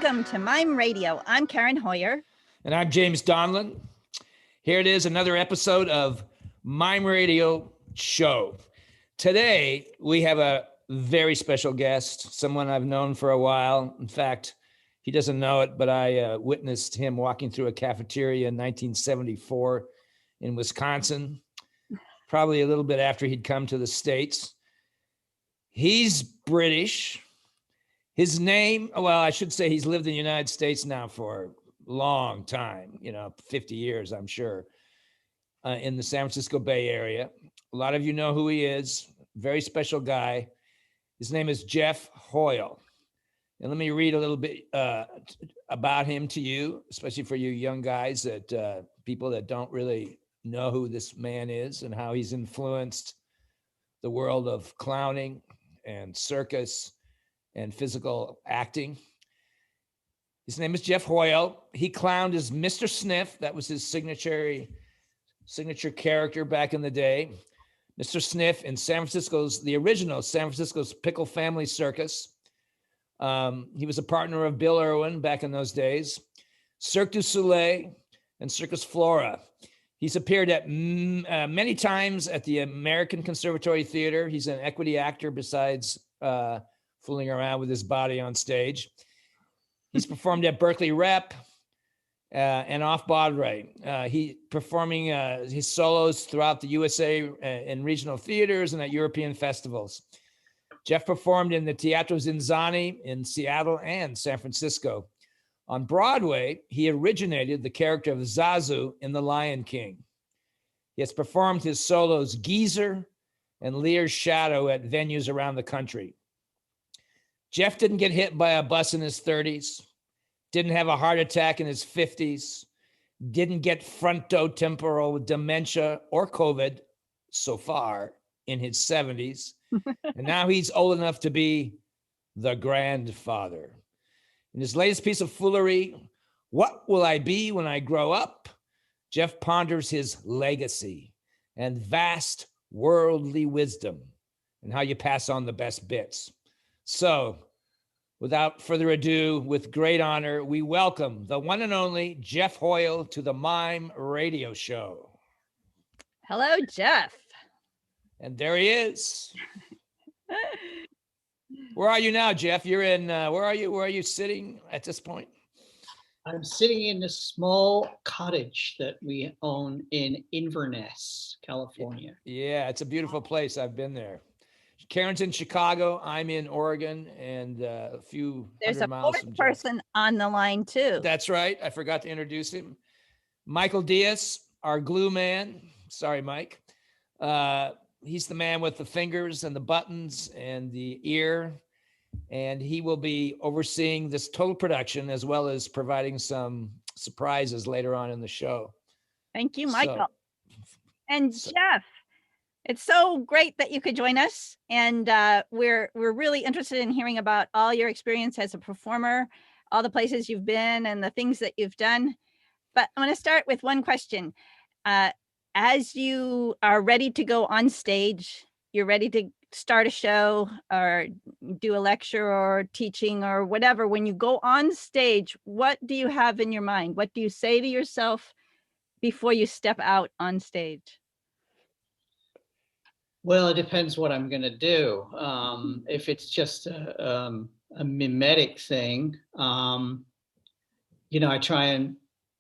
Welcome to Mime Radio. I'm Karen Hoyer. And I'm James Donlin. Here it is, another episode of Mime Radio Show. Today, we have a very special guest, someone I've known for a while. In fact, he doesn't know it, but I witnessed him walking through a cafeteria in 1974 in Wisconsin, probably a little bit after he'd come to the States. He's British. His name, well, I should say he's lived in the United States now for a long time, 50 years, I'm sure, in the San Francisco Bay Area. A lot of you know who he is. Very special guy. His name is Geoff Hoyle. And let me read a little bit about him to you, especially for you young guys, that people that don't really know who this man is and how he's influenced the world of clowning and circus and physical acting. His name is Geoff Hoyle. He clowned as Mr. Sniff. That was his signature character back in the day. Mr. Sniff in the original San Francisco's Pickle Family Circus. He was a partner of Bill Irwin back in those days. Cirque du Soleil and Circus Flora. He's appeared at many times at the American Conservatory Theater. He's an equity actor besides fooling around with his body on stage. He's performed at Berkeley Rep and off Broadway. He performing his solos throughout the USA in regional theaters and at European festivals. Geoff performed in the Teatro Zinzanni in Seattle and San Francisco. On Broadway, he originated the character of Zazu in The Lion King. He has performed his solos Geezer and Lear's Shadow at venues around the country. Geoff didn't get hit by a bus in his 30s, didn't have a heart attack in his 50s, didn't get frontotemporal dementia or COVID so far in his 70s. And now he's old enough to be the grandfather. In his latest piece of foolery, What Will I Be When I Grow Up? Geoff ponders his legacy and vast worldly wisdom and how you pass on the best bits. So, without further ado, with great honor, we welcome the one and only Geoff Hoyle to the Mime Radio Show. Hello, Geoff. And there he is. Where are you now, Geoff? You're in, where are you sitting at this point? I'm sitting in a small cottage that we own in Inverness, California. Yeah, it's a beautiful place. I've been there. Karen's in Chicago. I'm in Oregon, and a few hundred miles from There's a fourth person on the line, too. That's right. I forgot to introduce him. Michael Diaz, our glue man. Sorry, Mike. He's the man with the fingers and the buttons and the ear, and he will be overseeing this total production as well as providing some surprises later on in the show. Thank you, Michael. Geoff, it's so great that you could join us, and we're really interested in hearing about all your experience as a performer, all the places you've been and the things that you've done. But I'm going to start with one question. As you are ready to go on stage, you're ready to start a show or do a lecture or teaching or whatever, when you go on stage, what do you have in your mind? What do you say to yourself before you step out on stage? Well, it depends what I'm going to do. If it's just a mimetic thing, I try and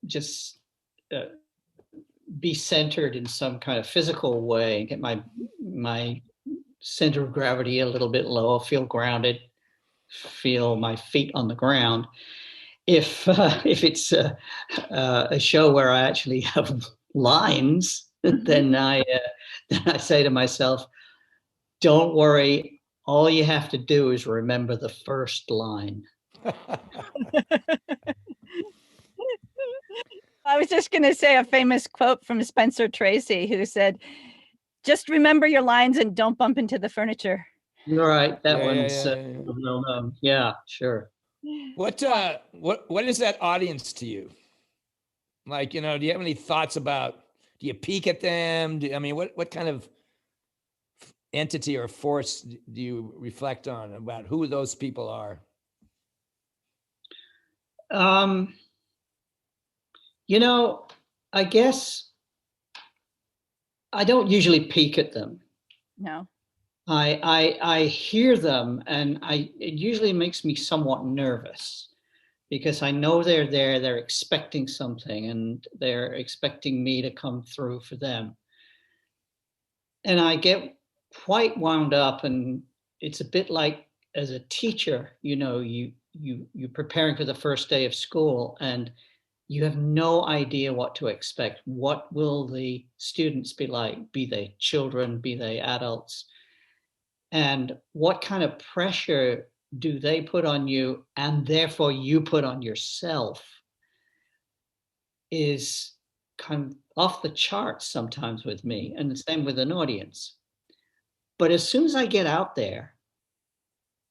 just be centered in some kind of physical way, get my center of gravity a little bit low, feel grounded, feel my feet on the ground. If it's a show where I actually have lines, then I say to myself, don't worry, all you have to do is remember the first line. I was just going to say a famous quote from Spencer Tracy, who said, just remember your lines and don't bump into the furniture. You're right. That one's well known. Yeah, sure. What is that audience to you? Like, do you have any thoughts about, do you peek at them? What kind of entity or force do you reflect on about who those people are? Um, you know, I guess I don't usually peek at them. No. I hear them, and it usually makes me somewhat nervous because I know they're there, they're expecting something, and they're expecting me to come through for them. And I get quite wound up, and it's a bit like as a teacher, you're preparing for the first day of school, and you have no idea what to expect. What will the students be like? Be they children, be they adults? And what kind of pressure do they put on you, and therefore you put on yourself, is kind of off the charts sometimes with me, and the same with an audience. But as soon as I get out there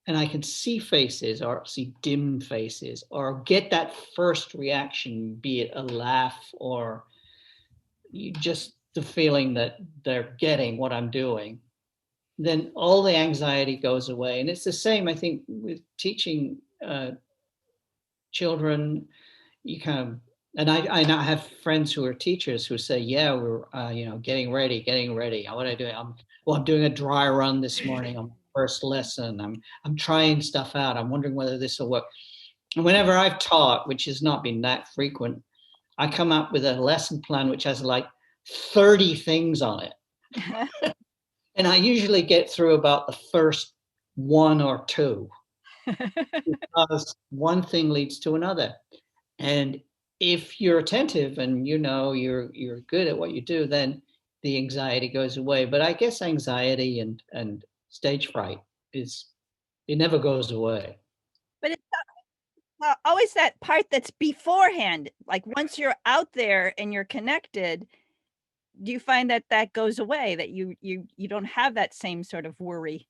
and I can see faces or see dim faces or get that first reaction, be it a laugh or just the feeling that they're getting what I'm doing, then all the anxiety goes away. And it's the same, I think, with teaching children. You kind of, and I now have friends who are teachers who say, yeah, we're getting ready. What am I doing? I'm doing a dry run this morning on my first lesson. I'm trying stuff out. I'm wondering whether this will work. And whenever I've taught, which has not been that frequent, I come up with a lesson plan which has like 30 things on it. And I usually get through about the first one or two because one thing leads to another. And if you're attentive and you're good at what you do, then the anxiety goes away. But I guess anxiety and stage fright it never goes away. But it's always that part that's beforehand. Like once you're out there and you're connected, do you find that goes away, that you don't have that same sort of worry?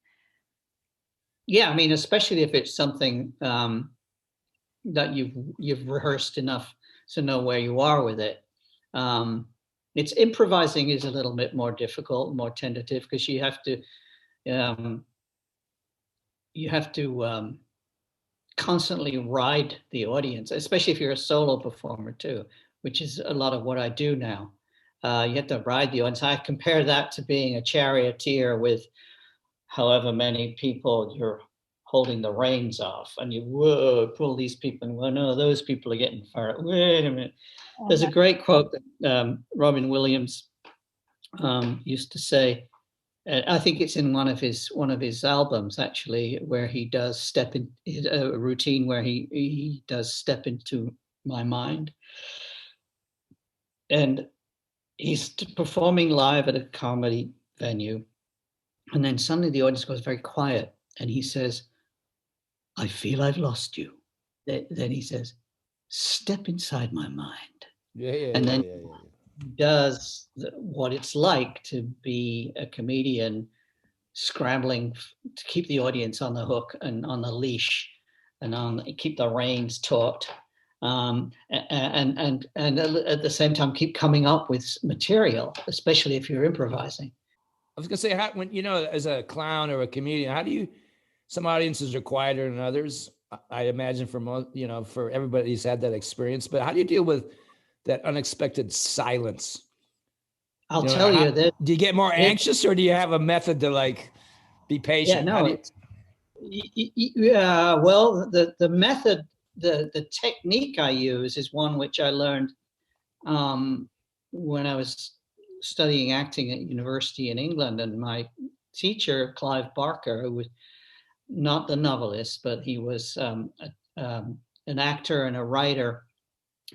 Yeah, I mean, especially if it's something that you've rehearsed enough to know where you are with it. It's improvising is a little bit more difficult, more tentative, because you have to constantly ride the audience, especially if you're a solo performer too, which is a lot of what I do now. You have to ride the audience. I compare that to being a charioteer with however many people you're holding the reins off, and you pull these people, and well, no, those people are getting far. Wait a minute. There's a great quote that Robin Williams used to say. I think it's in one of his albums actually, where he does step in a routine where he does step into my mind, and he's performing live at a comedy venue, and then suddenly the audience goes very quiet, and he says, "I feel I've lost you." Then he says, "Step inside my mind." And then does what it's like to be a comedian, scrambling to keep the audience on the hook and on the leash, and keep the reins taut, and at the same time keep coming up with material, especially if you're improvising. I was gonna say, when as a clown or a comedian, how do you? Some audiences are quieter than others. I imagine for most, for everybody who's had that experience. But how do you deal with that unexpected silence? I'll tell you that. Do you get more anxious, or do you have a method to like be patient? Yeah, no. Well, the method, the technique I use is one which I learned when I was studying acting at university in England, and my teacher, Clive Barker, who was not the novelist, but he was an actor and a writer,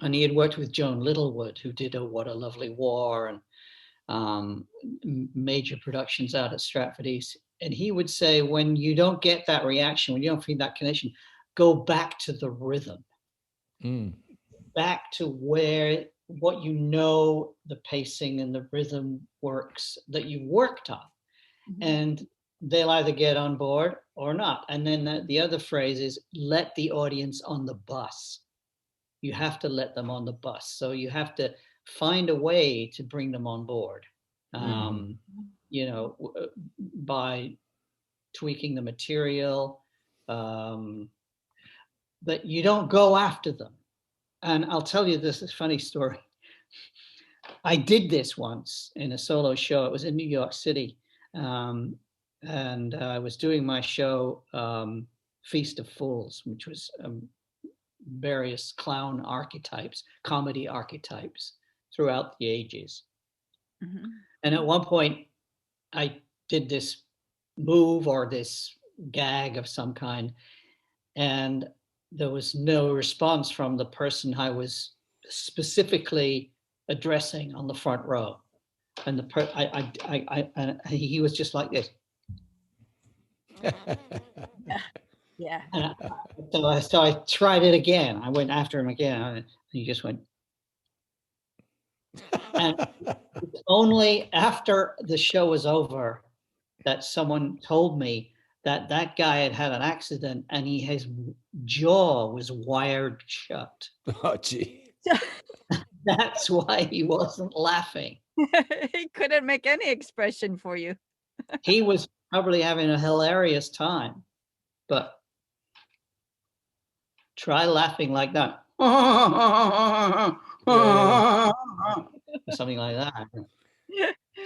and he had worked with Joan Littlewood, who did What a Lovely War and major productions out at Stratford East. And he would say, when you don't get that reaction, when you don't feel that connection, go back to the rhythm, back to what the pacing and the rhythm works that you worked on. Mm-hmm. And they'll either get on board or not. And then the other phrase is, let the audience on the bus. You have to let them on the bus. So you have to find a way to bring them on board, by tweaking the material. But you don't go after them. And I'll tell you this funny story. I did this once in a solo show. It was in New York City. And I was doing my show, Feast of Fools, which was various clown archetypes, comedy archetypes throughout the ages. Mm-hmm. And at one point, I did this move or this gag of some kind, and there was no response from the person I was specifically addressing on the front row. And he was just like this. Yeah. So I tried it again. I went after him again, and he just went. And it's only after the show was over that someone told me that that guy had had an accident and his jaw was wired shut. Oh, gee. That's why he wasn't laughing. He couldn't make any expression for you. He was probably having a hilarious time, but try laughing like that. Something like that.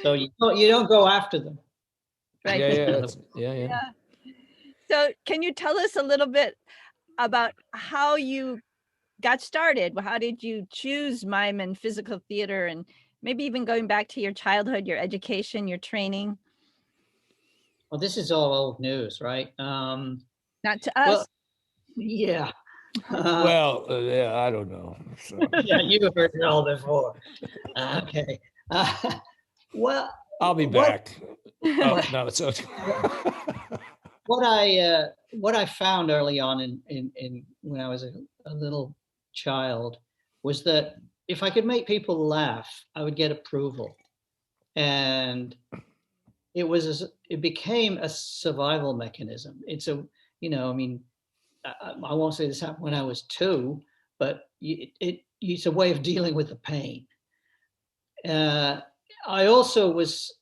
So you don't go after them. Right. Yeah. So can you tell us a little bit about how you got started? How did you choose mime and physical theater, and maybe even going back to your childhood, your education, your training? Well, this is all old news, right? Not to us. Well, yeah. Yeah, I don't know. So. Yeah, you've heard it all before. Okay. Well, I'll be back. Oh, no, it's okay. What I found early on in when I was a little child was that if I could make people laugh, I would get approval, and it became a survival mechanism. It's I won't say this happened when I was 2, but it's a way of dealing with the pain. I also was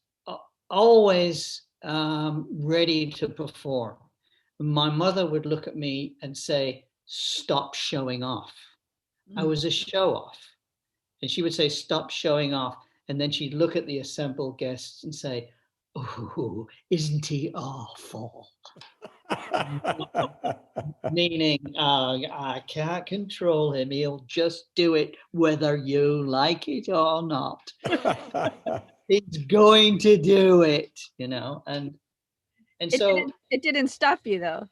always ready to perform. My mother would look at me and say, "Stop showing off." I was a show off. And she would say, "Stop showing off." And then she'd look at the assembled guests and say, "Oh, isn't he awful?" Meaning, I can't control him. He'll just do it whether you like it or not. He's going to do it, and so it didn't stop you though.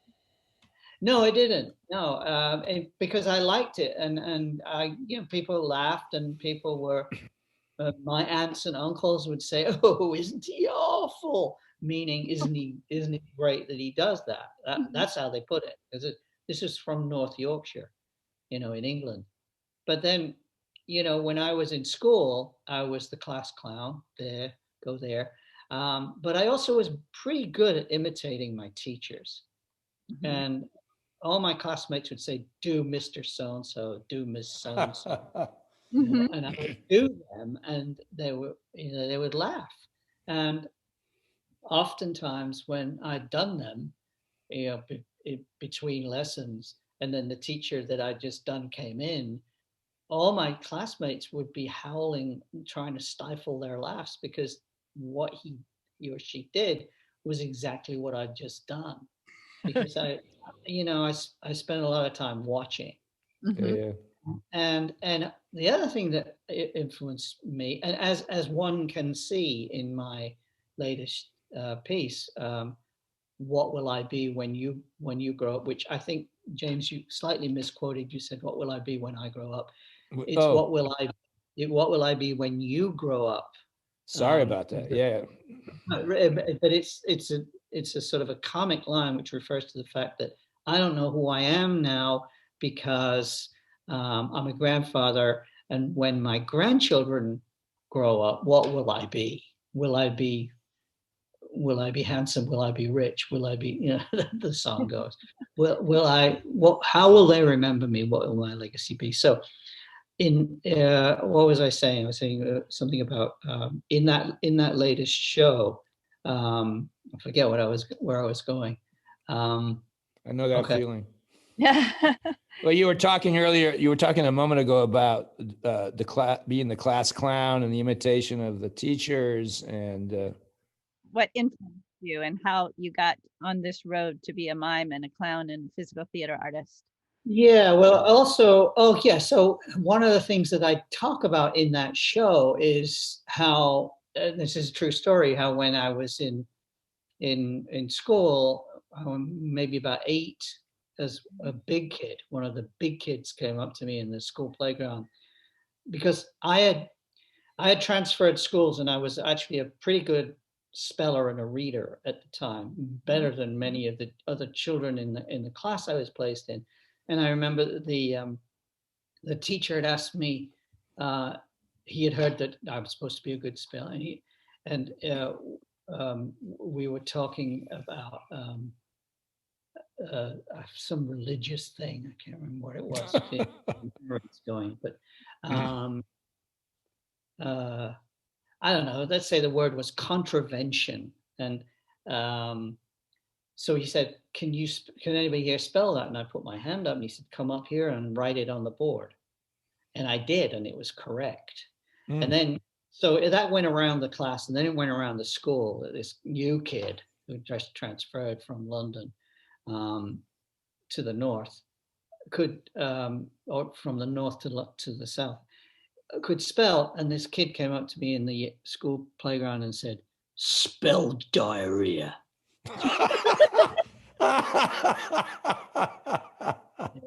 No, it didn't. No, because I liked it, and people laughed, and people were. My aunts and uncles would say, "Oh, isn't he awful?" Meaning, isn't he great that he does that? That's how they put it. This is from North Yorkshire, in England. But then, when I was in school, I was the class clown. Go there. But I also was pretty good at imitating my teachers. Mm-hmm. And all my classmates would say, "Do Mr. So-and-so, do Miss So-and-so." Mm-hmm. And I would do them, and they would laugh. And oftentimes when I'd done them, between lessons, and then the teacher that I'd just done came in, all my classmates would be howling, trying to stifle their laughs, because what he or she did was exactly what I'd just done. Because I spent a lot of time watching. Mm-hmm. Yeah. And the other thing that influenced me, and as one can see in my latest piece, "What will I be when you grow up?" Which I think, James, you slightly misquoted. You said, "What will I be when I grow up?" It's what will I be when you grow up? Sorry about that. Yeah. But it's a sort of a comic line which refers to the fact that I don't know who I am now, because I'm a grandfather, and when my grandchildren grow up, what will I be? Will I be handsome? Will I be rich? Will I be, the song goes. How will they remember me? What will my legacy be? So what was I saying? I was saying something about in that latest show. I forget where I was going. I know that feeling. Yeah. Well, you were talking earlier. You were talking a moment ago about the class being the class clown and the imitation of the teachers, and What influenced you and how you got on this road to be a mime and a clown and physical theater artist? Yeah, well, also, oh yeah, so one of the things that I talk about in that show is how, this is a true story, how when I was in school, maybe about 8, as a big kid, one of the big kids came up to me in the school playground because I had transferred schools and I was actually a pretty good speller and a reader at the time, better than many of the other children in the class I was placed in. And I remember the teacher had asked me, he had heard that I was supposed to be a good speller, and we were talking about some religious thing. I can't remember what it was. It's going, but I don't know. Let's say the word was contravention, and so he said, can anybody here spell that? And I put my hand up, and he said, come up here and write it on the board. And I did, and it was correct. And then, so that went around the class, and then it went around the school. This new kid who just transferred from London to the north or from the north to the south, could spell. And this kid came up to me in the school playground and said, spell diarrhea.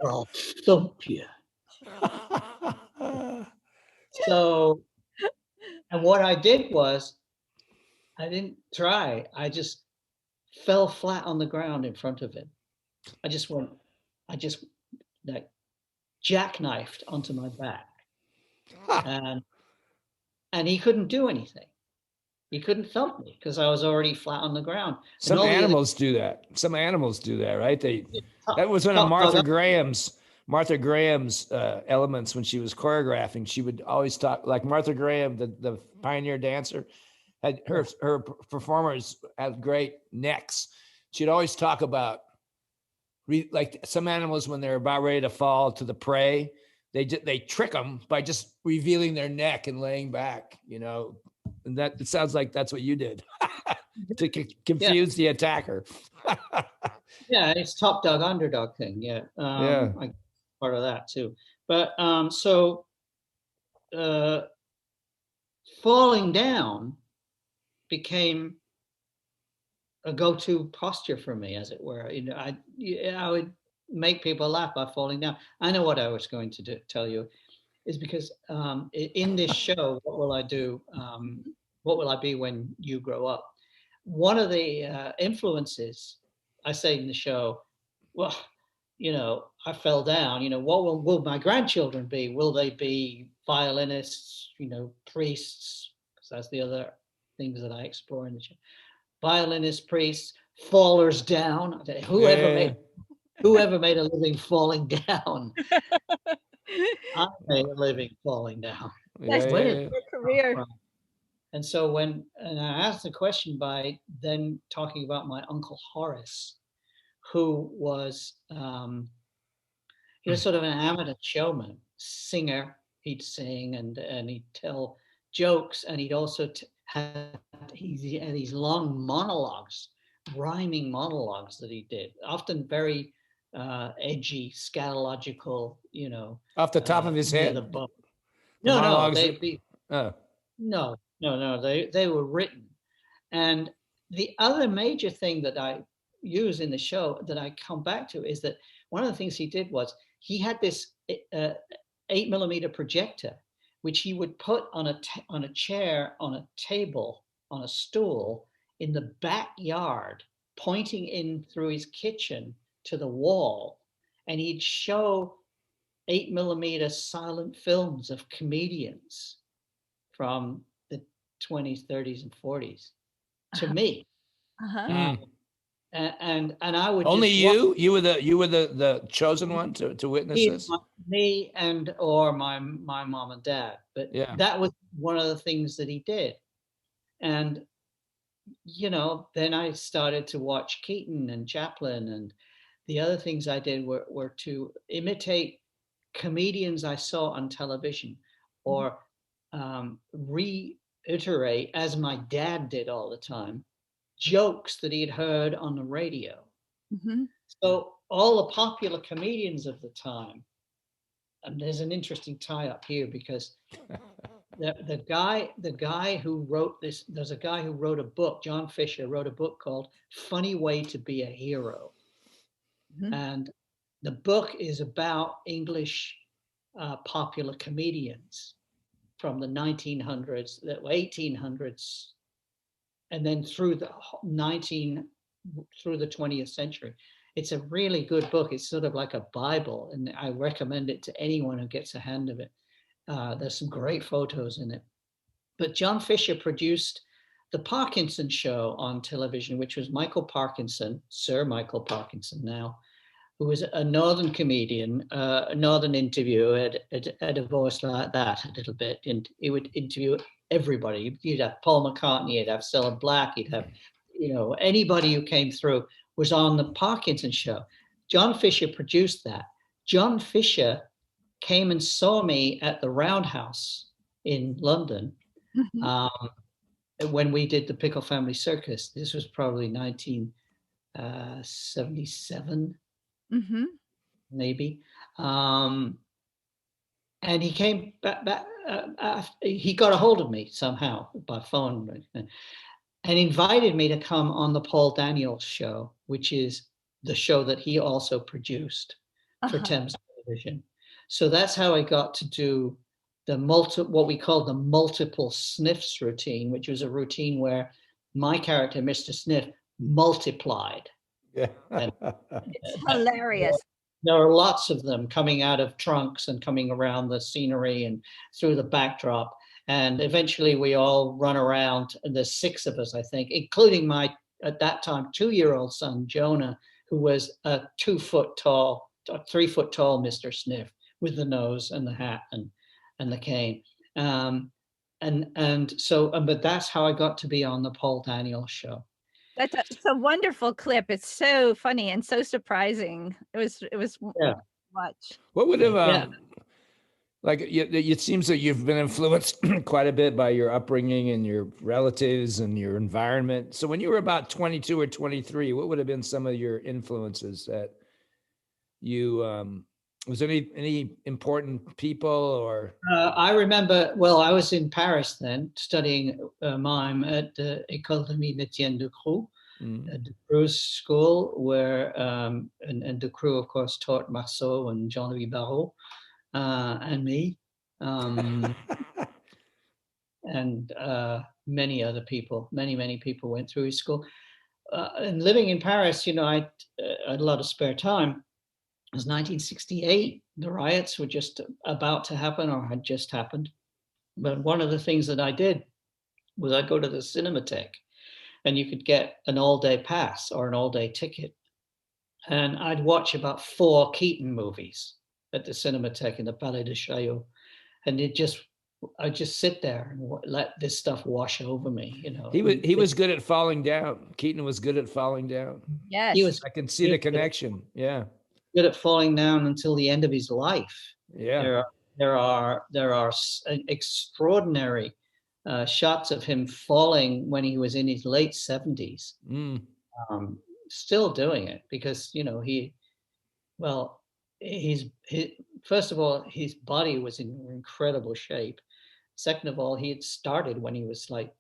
I'll thump you. So, and what I did was, I didn't try. I just fell flat on the ground in front of him. I just like jackknifed onto my back, and he couldn't do anything. He couldn't thump me because I was already flat on the ground. Some animals do that. Some animals do that, right? That was one of Martha Graham's elements when she was choreographing. She would always talk, like Martha Graham, the pioneer dancer, had her performers have great necks. She'd always talk about like some animals when they're about ready to fall to the prey, they trick them by just revealing their neck and laying back, and that it sounds like that's what you did to confuse the attacker. Yeah, it's top dog, underdog thing. Yeah. I part of that too. But so falling down became a go-to posture for me, as it were. I would make people laugh by falling down. I know what I was going to tell you is because in this show, what will I do? What will I be when you grow up? One of the influences I say in the show, well, I fell down. What will my grandchildren be? Will they be violinists? Priests? Because that's the other things that I explore in the show. Violinists, priests, fallers down. Whoever made a living falling down. I made a living falling down. That's your career. And so and I asked the question by then talking about my Uncle Horace, who was he was sort of an amateur showman, singer. He'd sing and he'd tell jokes, and he'd also had these long monologues, rhyming monologues that he did, often very edgy, scatological, off the top of his head. No, they were written. And the other major thing that I use in the show that I come back to is that one of the things he did was he had this 8mm projector, which he would put on a chair, on a table, on a stool in the backyard, pointing in through his kitchen to the wall, and he'd show 8mm silent films of comedians from the 20s, 30s, and 40s to me. And I would only you were the chosen one to witness this. Me or my mom and dad, but that was one of the things that he did. And then I started to watch Keaton and Chaplin and the other things I did were to imitate comedians I saw on television, or reiterate, as my dad did all the time, jokes that he had heard on the radio. Mm-hmm. So all the popular comedians of the time, and there's an interesting tie up here, because the guy who wrote this, there's a guy who wrote a book, John Fisher wrote a book called Funny Way to Be a Hero. Mm-hmm. And the book is about English popular comedians from the 1900s, the 1800s, and then through the 20th century. It's a really good book. It's sort of like a Bible, and I recommend it to anyone who gets a hand of it. There's some great photos in it. But John Fisher produced the Parkinson show on television, which was Michael Parkinson, Sir Michael Parkinson now, who was a northern comedian, a northern interviewer, had a voice like that a little bit, and he would interview everybody. You'd have Paul McCartney, you'd have Cilla Black, you'd have, anybody who came through was on the Parkinson show. John Fisher produced that. John Fisher came and saw me at the Roundhouse in London when we did the Pickle Family Circus. This was probably 1977. Mm-hmm. Maybe. And he came back he got a hold of me somehow by phone and invited me to come on the Paul Daniels show, which is the show that he also produced for Thames Television. So that's how I got to do what we call the multiple Sniffs routine, which was a routine where my character, Mr. Sniff, multiplied. Yeah. It's hilarious. There are lots of them coming out of trunks and coming around the scenery and through the backdrop. And eventually we all run around, and there's 6 of us, I think, including my, at that time, 2-year-old son, Jonah, who was a 2-foot tall, 3-foot tall Mr. Sniff with the nose and the hat and the cane. But that's how I got to be on the Paul Daniels show. It's a wonderful clip. It's so funny and so surprising. It was much. What would have like it seems that you've been influenced quite a bit by your upbringing and your relatives and your environment. So when you were about 22 or 23, what would have been some of your influences that you was there any important people or? I remember, I was in Paris then studying mime at the École de Mime de Creux, the Creux school, where and de Creux, of course, taught Marceau and Jean-Louis Barrault and me, and many other people. Many people went through his school. And living in Paris, I had a lot of spare time. It was 1968. The riots were just about to happen or had just happened. But one of the things that I did was I'd go to the Cinematheque, and you could get an all-day pass or an all-day ticket. And I'd watch about 4 Keaton movies at the Cinematheque in the Palais de Chaillot. And I'd just sit there and let this stuff wash over me, He was good at falling down. Keaton was good at falling down. Yes. I can see the connection. Yeah. Good at falling down until the end of his life. Yeah. There are extraordinary shots of him falling when he was in his late 70s. Still doing it because first of all, his body was in incredible shape. Second of all, he had started when he was 1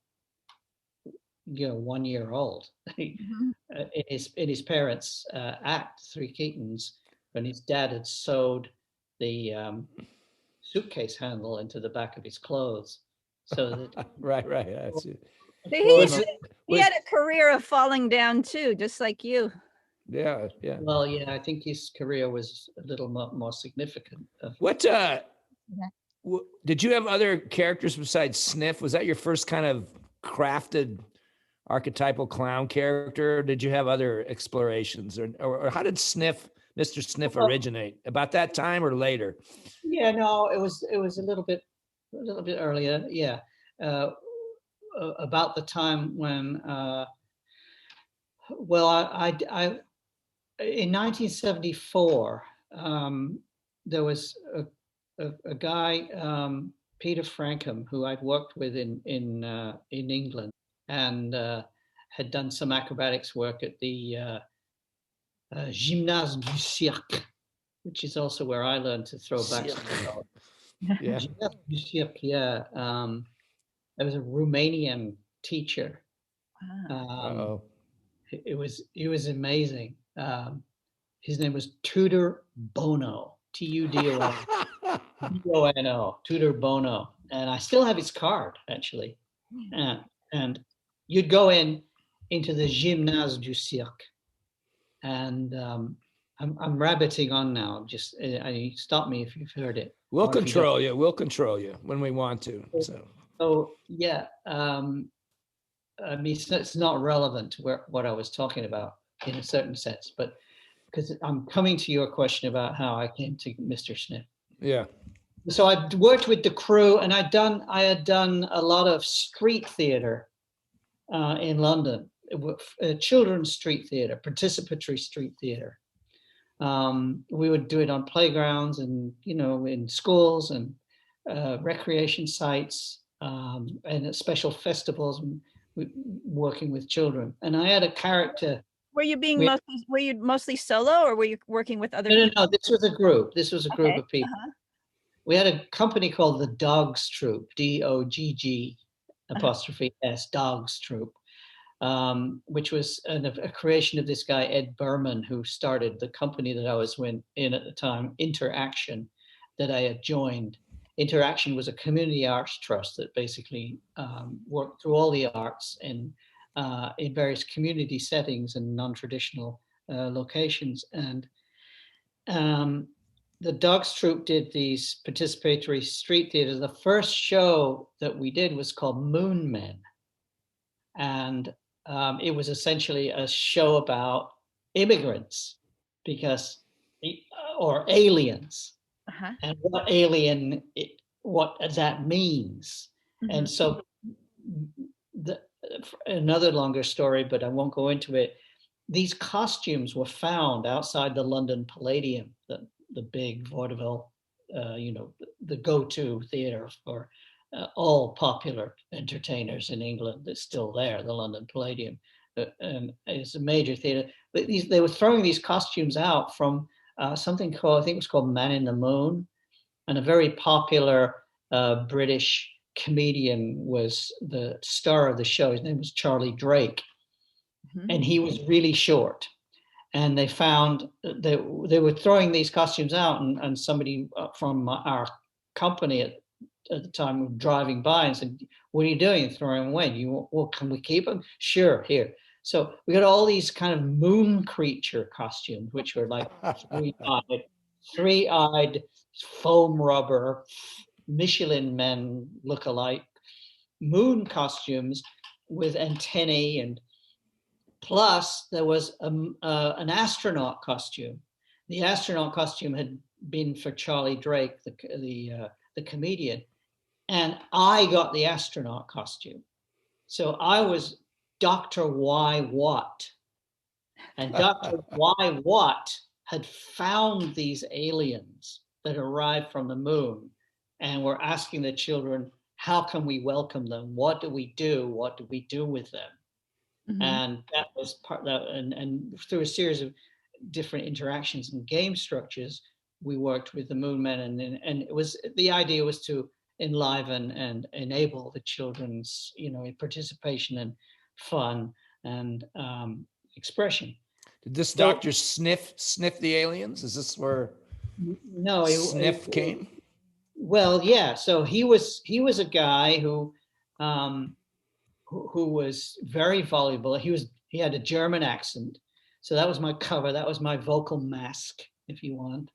year old. In his parents' act, Three Keatons, when his dad had sewed the suitcase handle into the back of his clothes, so that right. That's it. He had a career of falling down too, just like you. Yeah. Well, I think his career was a little more significant. What did you have other characters besides Sniff? Was that your first kind of crafted archetypal clown character? Or did you have other explorations, or how did Mr. Sniff originate? About that time or later? Yeah, no, it was a little bit earlier. Yeah, about the time when in 1974, there was a guy, Peter Frankham, who I'd worked with in England, and had done some acrobatics work at the Gymnase du Cirque, which is also where I learned to throw basketball. Yeah. Gymnase du Cirque, yeah. There was a Romanian teacher. Uh-oh. It was amazing. His name was Tudor Bono, Tudono, Tudor Bono, and I still have his card actually. And you'd go into the Gymnase du Cirque, and I'm rabbiting on now. Just stop me if you've heard it. We'll control you. We'll control you when we want to. So yeah, I mean, it's not relevant to what I was talking about in a certain sense, but because I'm coming to your question about how I came to Mr. Sniff. Yeah. So I worked with the crew, and I had done a lot of street theater in London, children's street theater, participatory street theater. We would do it on playgrounds and, in schools and recreation sites, and at special festivals, working with children. And I had a character. Were you mostly solo, or were you working with other people? No, this was a group. This was a group of people. We had a company called the Dogs Troupe, DOGG''S, Dogs Troupe, which was a creation of this guy, Ed Berman, who started the company that I was in at the time, Interaction, that I had joined. Interaction was a community arts trust that basically worked through all the arts in various community settings and non-traditional locations. And the Dogs Troupe did these participatory street theater. The first show that we did was called Moon Men. And it was essentially a show about immigrants or aliens, and what that means. Mm-hmm. And so another longer story, but I won't go into it. These costumes were found outside the London Palladium, the big vaudeville, the go-to theater for all popular entertainers in England. That's still there, the London Palladium, and it's a major theater. But they were throwing these costumes out from something called, I think it was called Man in the Moon, and a very popular British comedian was the star of the show. His name was Charlie Drake, and he was really short. And they found they were throwing these costumes out, and somebody from our company at the time was driving by and said, "What are you doing? Throwing them away? Can we keep them? Sure, here." So we got all these kind of moon creature costumes, which were like three-eyed foam rubber Michelin men look-alike moon costumes with antennae, and plus there was an astronaut costume. The astronaut costume had been for Charlie Drake, the comedian, and I got the astronaut costume. So I was Dr. Y. Watt, and Dr. Y. Watt had found these aliens that arrived from the moon, and were asking the children, how can we welcome them? What do we do? What do we do with them? Mm-hmm. And that was part of that. And through a series of different interactions and game structures, we worked with the Moon Men, and the idea was to enliven and enable the children's, participation and fun and expression. Did this doctor sniff the aliens? Is this where Sniff came? Well, yeah. So he was a guy who was very voluble. He had a German accent, so that was my cover. That was my vocal mask, if you want.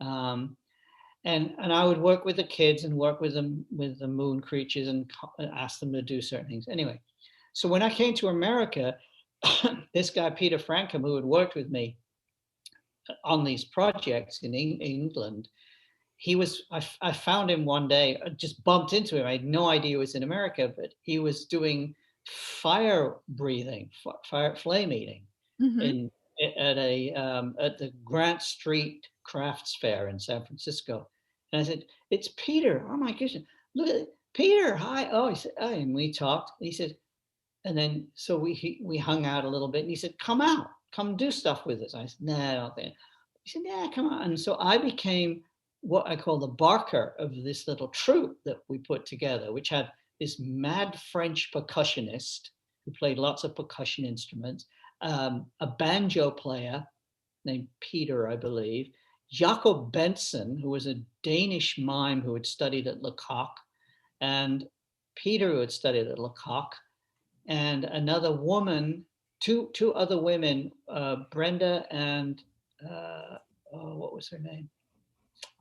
And I would work with the kids and work with them with the moon creatures and ask them to do certain things. Anyway, so when I came to America, this guy Peter Frankham, who had worked with me on these projects in England. I found him one day, I just bumped into him. I had no idea he was in America, but he was doing fire breathing, flame eating, mm-hmm. at the Grant Street Crafts Fair in San Francisco, and I said, "It's Peter. Oh my goodness, look at it. Peter. Hi." Oh, he said, oh, and we talked. He said, and then so we hung out a little bit, and he said, "Come out, come do stuff with us." I said, "No, I don't think." He said, "Yeah, come on." And so I became what I call the barker of this little troupe that we put together, which had this mad French percussionist who played lots of percussion instruments, a banjo player named Peter, I believe, Jacob Benson, who was a Danish mime who had studied at Lecoq, and Peter, who had studied at Lecoq, and another woman, two other women, Brenda and what was her name?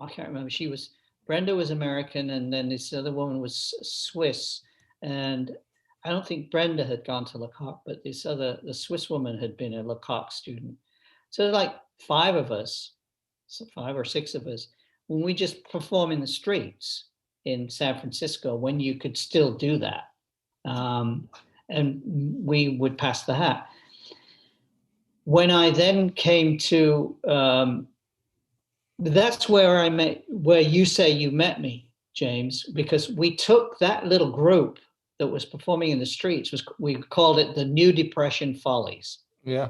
I can't remember. Brenda was American, and then this other woman was Swiss. And I don't think Brenda had gone to Lecoq, but the Swiss woman had been a Lecoq student. So like 5 of us, so 5 or 6 of us, when we just perform in the streets in San Francisco, when you could still do that. And we would pass the hat. When I then came to, that's where I met, where you say you met me, James, because we took that little group that was performing in the streets, we called it the New Depression Follies. Yeah.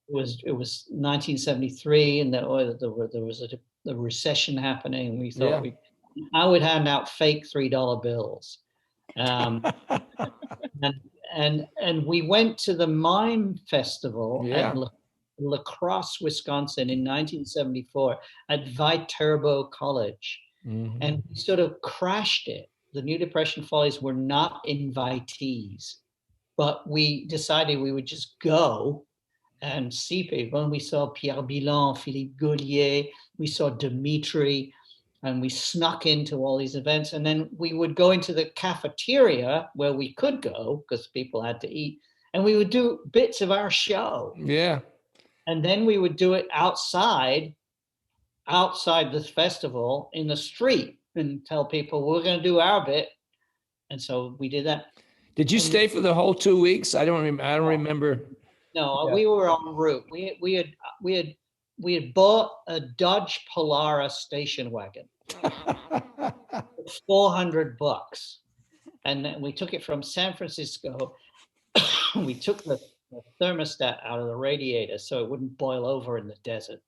It was 1973, and there was a recession happening. We thought I would hand out fake $3 bills. And we went to the Mime Festival at La Crosse, Wisconsin in 1974 at Viterbo College. Mm-hmm. And we sort of crashed it. The New Depression Follies were not invitees, but we decided we would just go and see people. And we saw Pierre Bilan, Philippe Gaulier, we saw Dimitri, and we snuck into all these events. And then we would go into the cafeteria where we could go because people had to eat, and we would do bits of our show. Yeah. And then we would do it outside this festival in the street and tell people we're going to do our bit. And so we did that. Did you stay for the whole 2 weeks? I don't remember. No, we were en route. We had bought a Dodge Polara station wagon. $400, and then we took it from San Francisco. We took the thermostat out of the radiator so it wouldn't boil over in the desert.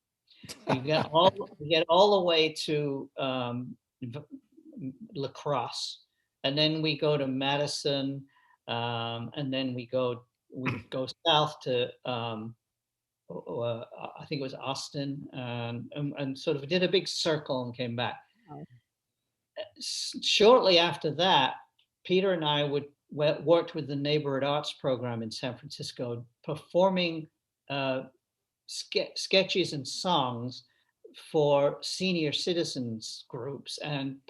We get all the way to La Crosse, and then we go to Madison, and then we go south to I think it was Austin, and sort of did a big circle and came back. Oh. Shortly after that, Peter and I worked with the Neighborhood Arts Program in San Francisco, performing sketches and songs for senior citizens groups and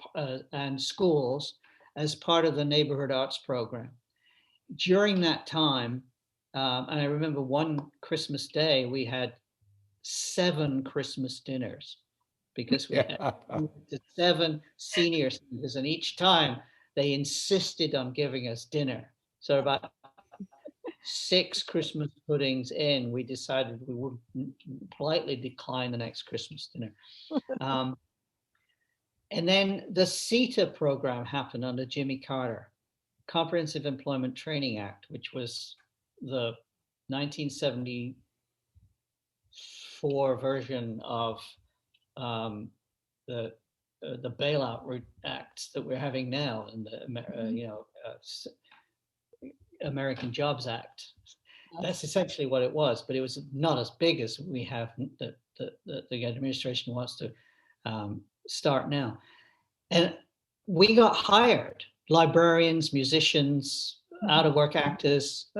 schools as part of the Neighborhood Arts Program. During that time, and I remember one Christmas day, we had 7 Christmas dinners because we had 7 senior citizens, and each time they insisted on giving us dinner. So about 6 Christmas puddings in, we decided we would politely decline the next Christmas dinner. And then the CETA program happened under Jimmy Carter, Comprehensive Employment Training Act, which was the 1974 version of the bailout acts that we're having now, in the American Jobs Act. That's essentially what it was, but it was not as big as we have that the administration wants to start now. And we got hired, librarians, musicians, out-of-work actors,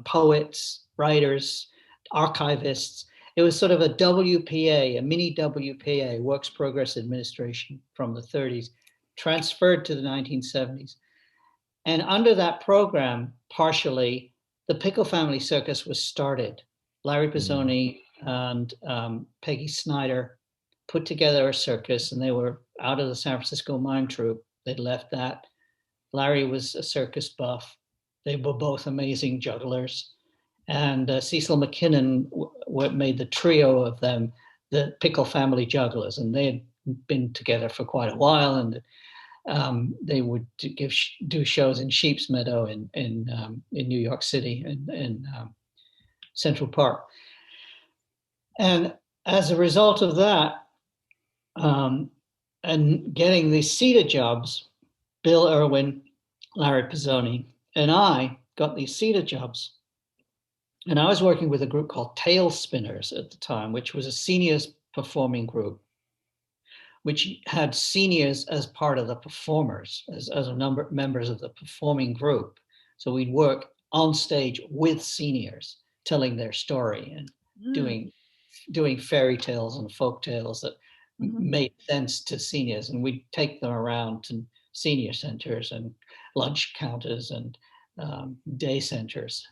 poets, writers, archivists. It was sort of a WPA, a mini WPA, Works Progress Administration from the 30s, transferred to the 1970s. And under that program, partially, the Pickle Family Circus was started. Larry Pizzoni and Peggy Snyder put together a circus, and they were out of the San Francisco Mime Troupe. They'd left that. Larry was a circus buff. They were both amazing jugglers. and Cecil McKinnon made the trio of them, the Pickle Family Jugglers, and they had been together for quite a while, and they would do shows in Sheep's Meadow in New York City in Central Park. And as a result of that, and getting these theater jobs, Bill Irwin, Larry Pizzoni, and I got these theater jobs. And I was working with a group called Tail Spinners at the time, which was a seniors performing group, which had seniors as part of the performers, as a number members of the performing group. So we'd work on stage with seniors, telling their story and doing fairy tales and folk tales that made sense to seniors. And we'd take them around to senior centers and lunch counters and day centers.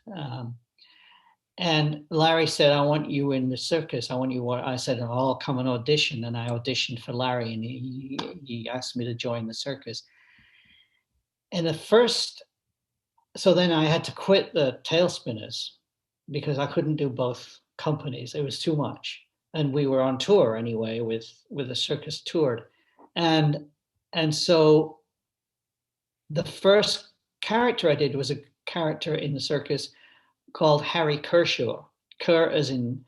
And Larry said, I want you in the circus. I said, I'll come and audition. And I auditioned for Larry, and he asked me to join the circus. And so then I had to quit the Tail Spinners because I couldn't do both companies. It was too much. And we were on tour anyway with the circus toured. And so the first character I did was a character in the circus called Harry Kershaw. Kerr as in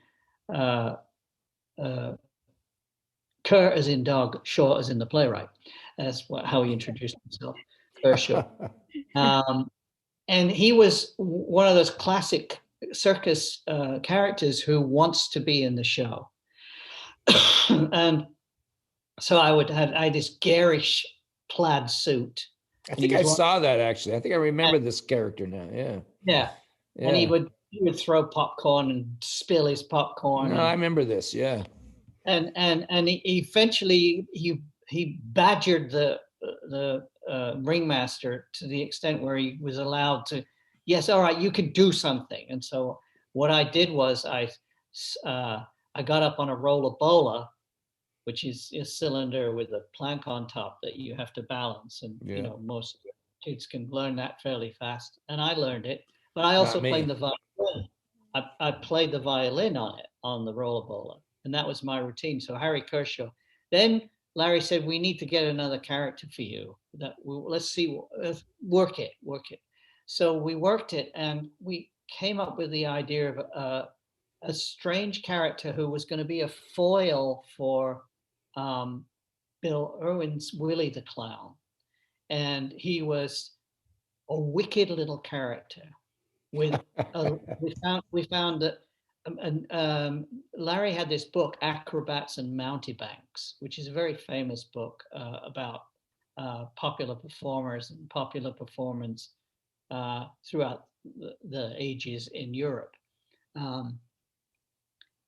dog, Shaw as in the playwright. That's how he introduced himself, Kershaw. And he was one of those classic circus characters who wants to be in the show. And so I had this garish plaid suit. I think I saw that actually. I think I remember this character now. Yeah. Yeah. Yeah. And he would throw popcorn and spill his popcorn. No, I remember this. Yeah. And he eventually he badgered the ringmaster to the extent where he was allowed to, yes, all right, you could do something. And so what I did was I got up on a rollabola, which is a cylinder with a plank on top that you have to balance. And most kids can learn that fairly fast. And I learned it. But I also played the violin. I played the violin on it, on the rollabola. And that was my routine. So Harry Kershaw. Then Larry said, we need to get another character for you. Let's work it. So we worked it, and we came up with the idea of a strange character who was going to be a foil for Bill Irwin's Willie the Clown. And he was a wicked little character. We found that Larry had this book, Acrobats and Mountebanks, which is a very famous book about popular performers and popular performance throughout the ages in Europe. And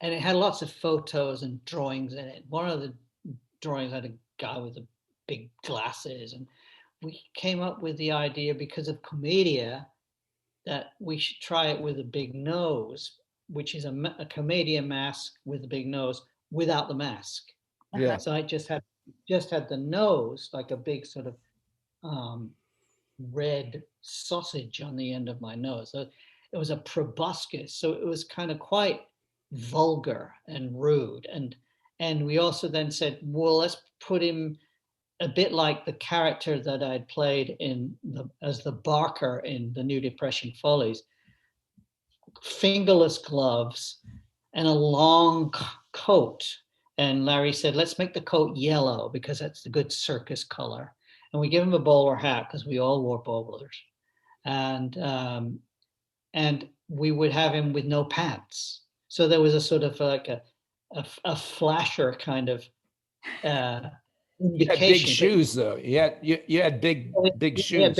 it had lots of photos and drawings in it. One of the drawings had a guy with the big glasses, and we came up with the idea, because of Commedia, that we should try it with a big nose, which is a comedian mask with a big nose without the mask. Yeah. So I just had the nose, like a big sort of red sausage on the end of my nose. So it was a proboscis. So it was kind of quite vulgar and rude. And we also then said, well, let's put him a bit like the character that I'd played as the Barker in the New Depression Follies, fingerless gloves and a long coat. And Larry said, let's make the coat yellow because that's the good circus color. And we give him a bowler hat because we all wore bowlers. And we would have him with no pants. So there was a sort of like a flasher kind of you had big shoes, though. You had big shoes.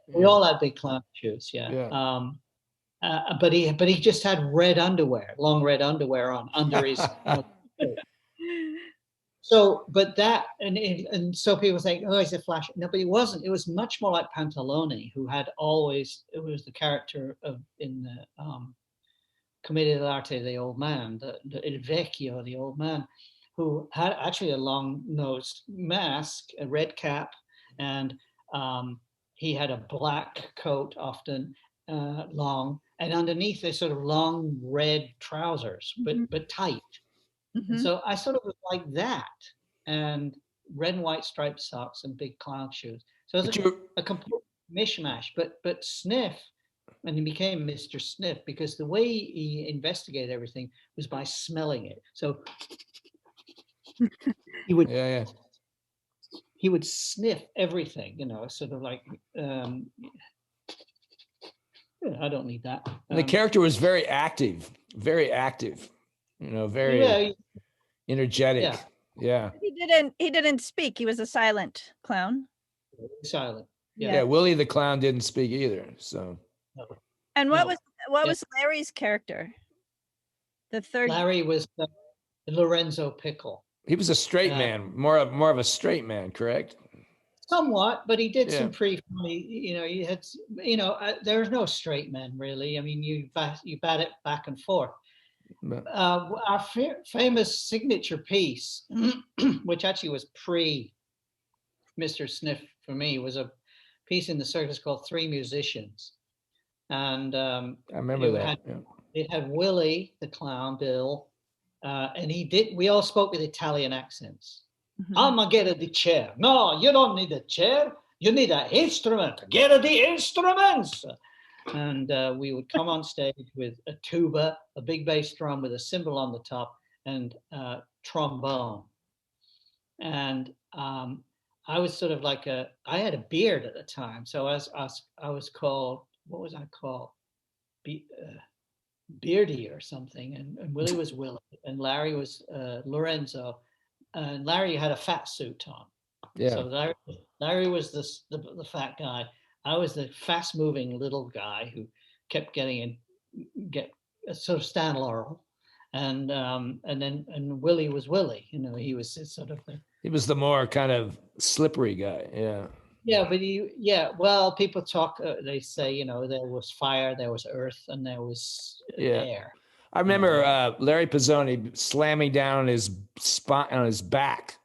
We all had big clown shoes, yeah. But he just had red underwear, long red underwear on under his. So, but that and so people think, oh, he's a flash. No, but he wasn't. It was much more like Pantalone, who had always. It was the character in the Commedia dell'arte, the old man, the Il Vecchio, the old man, who had actually a long-nosed mask, a red cap, and he had a black coat, often long, and underneath they're sort of long red trousers, but tight. And so I sort of was like that, and red and white striped socks and big clown shoes. So it was a complete mishmash. But Sniff, and he became Mr. Sniff because the way he investigated everything was by smelling it. So he would he would sniff everything, sort of like I don't need that. The character was very active, very energetic. Yeah. He didn't speak. He was a silent clown. Silent. Yeah. Willie the clown didn't speak either. So. And what was Larry's character? The third. Larry was Lorenzo Pickle. He was a straight man, more of a straight man, correct? Somewhat, but he did some pretty funny. He had, there's no straight men really. I mean, you bat it back and forth. Our famous signature piece, which actually was pre Mr. Sniff for me, was a piece in the circus called Three Musicians, and I remember that. It had Willie the clown, Bill, and we all spoke with Italian accents. I'm gonna get the chair. No, you don't need a chair. You need an instrument. Get the instruments. And we would come on stage with a tuba, a big bass drum with a cymbal on the top, and trombone. And I was sort of like I had a beard at the time, so I was called, what was I called? Beardy or something, and Willie was Willie, and Larry was Lorenzo, and Larry had a fat suit on. Yeah. So Larry was the fat guy. I was the fast-moving little guy who kept get sort of Stan Laurel, and Willie was Willie. He was sort of he was the more kind of slippery guy. Yeah. Yeah, but well, people talk. They say, there was fire, there was earth, and there was air. I remember Larry Pizzoni slamming down on his spot on his back.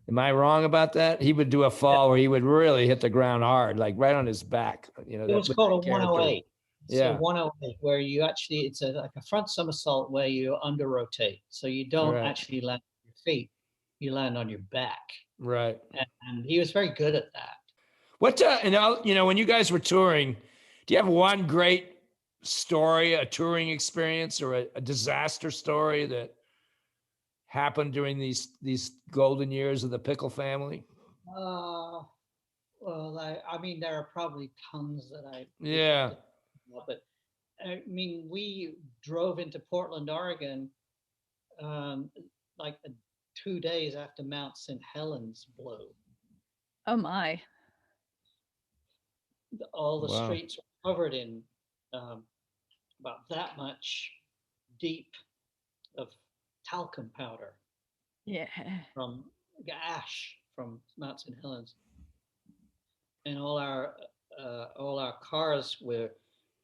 Am I wrong about that? He would do a fall where he would really hit the ground hard, like right on his back. It was called a 108. Yeah, 108, where you actually like a front somersault where you under rotate, so you don't actually land on your feet, you land on your back. Right. And he was very good at that. What when you guys were touring, do you have one great story, a touring experience, or a disaster story that happened during these golden years of the Pickle family? Well, I mean, there are probably tons that but I mean, we drove into Portland, Oregon, like 2 days after Mount St. Helens blew. Oh my! All the streets were covered in about that much deep of talcum powder. Yeah. From ash from Mount St. Helens, and all our cars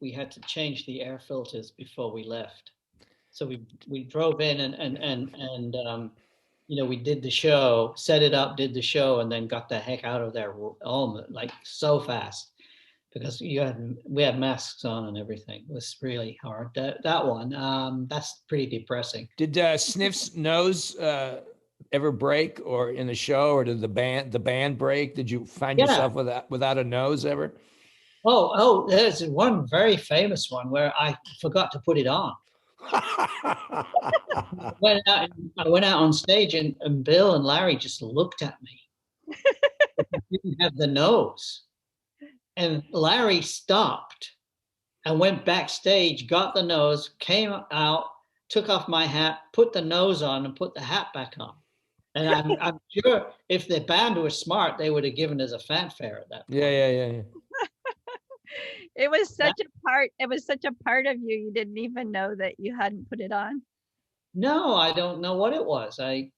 we had to change the air filters before we left. So we drove in and we did the show, set it up, did the show, and then got the heck out of there like so fast, because we had masks on and everything. It was really hard. That one, that's pretty depressing. Did Sniff's nose ever break, or in the show, or did the band break? Did you find yourself without a nose ever? Oh, there's one very famous one where I forgot to put it on. I went out on stage and Bill and Larry just looked at me. I didn't have the nose. And Larry stopped and went backstage, got the nose, came out, took off my hat, put the nose on, and put the hat back on. And I'm sure if the band were smart, they would have given us a fanfare at that point. Yeah. It was such a part of you. You didn't even know that you hadn't put it on. No, I don't know what it was. It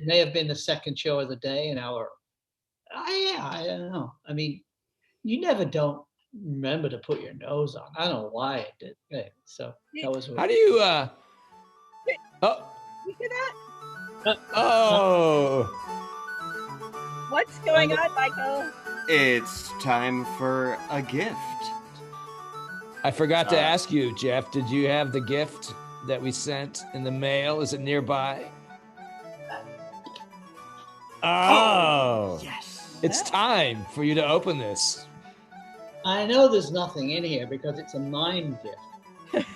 may have been the second show of the day, and I don't know. I mean, you never don't remember to put your nose on. I don't know why it did. Okay, so that was. How do you? You hear that? What's going on, Michael? It's time for a gift. I forgot to ask you, Geoff, did you have the gift that we sent in the mail? Is it nearby? Oh, Yes. it's time for you to open this. I know there's nothing in here because it's a mime gift.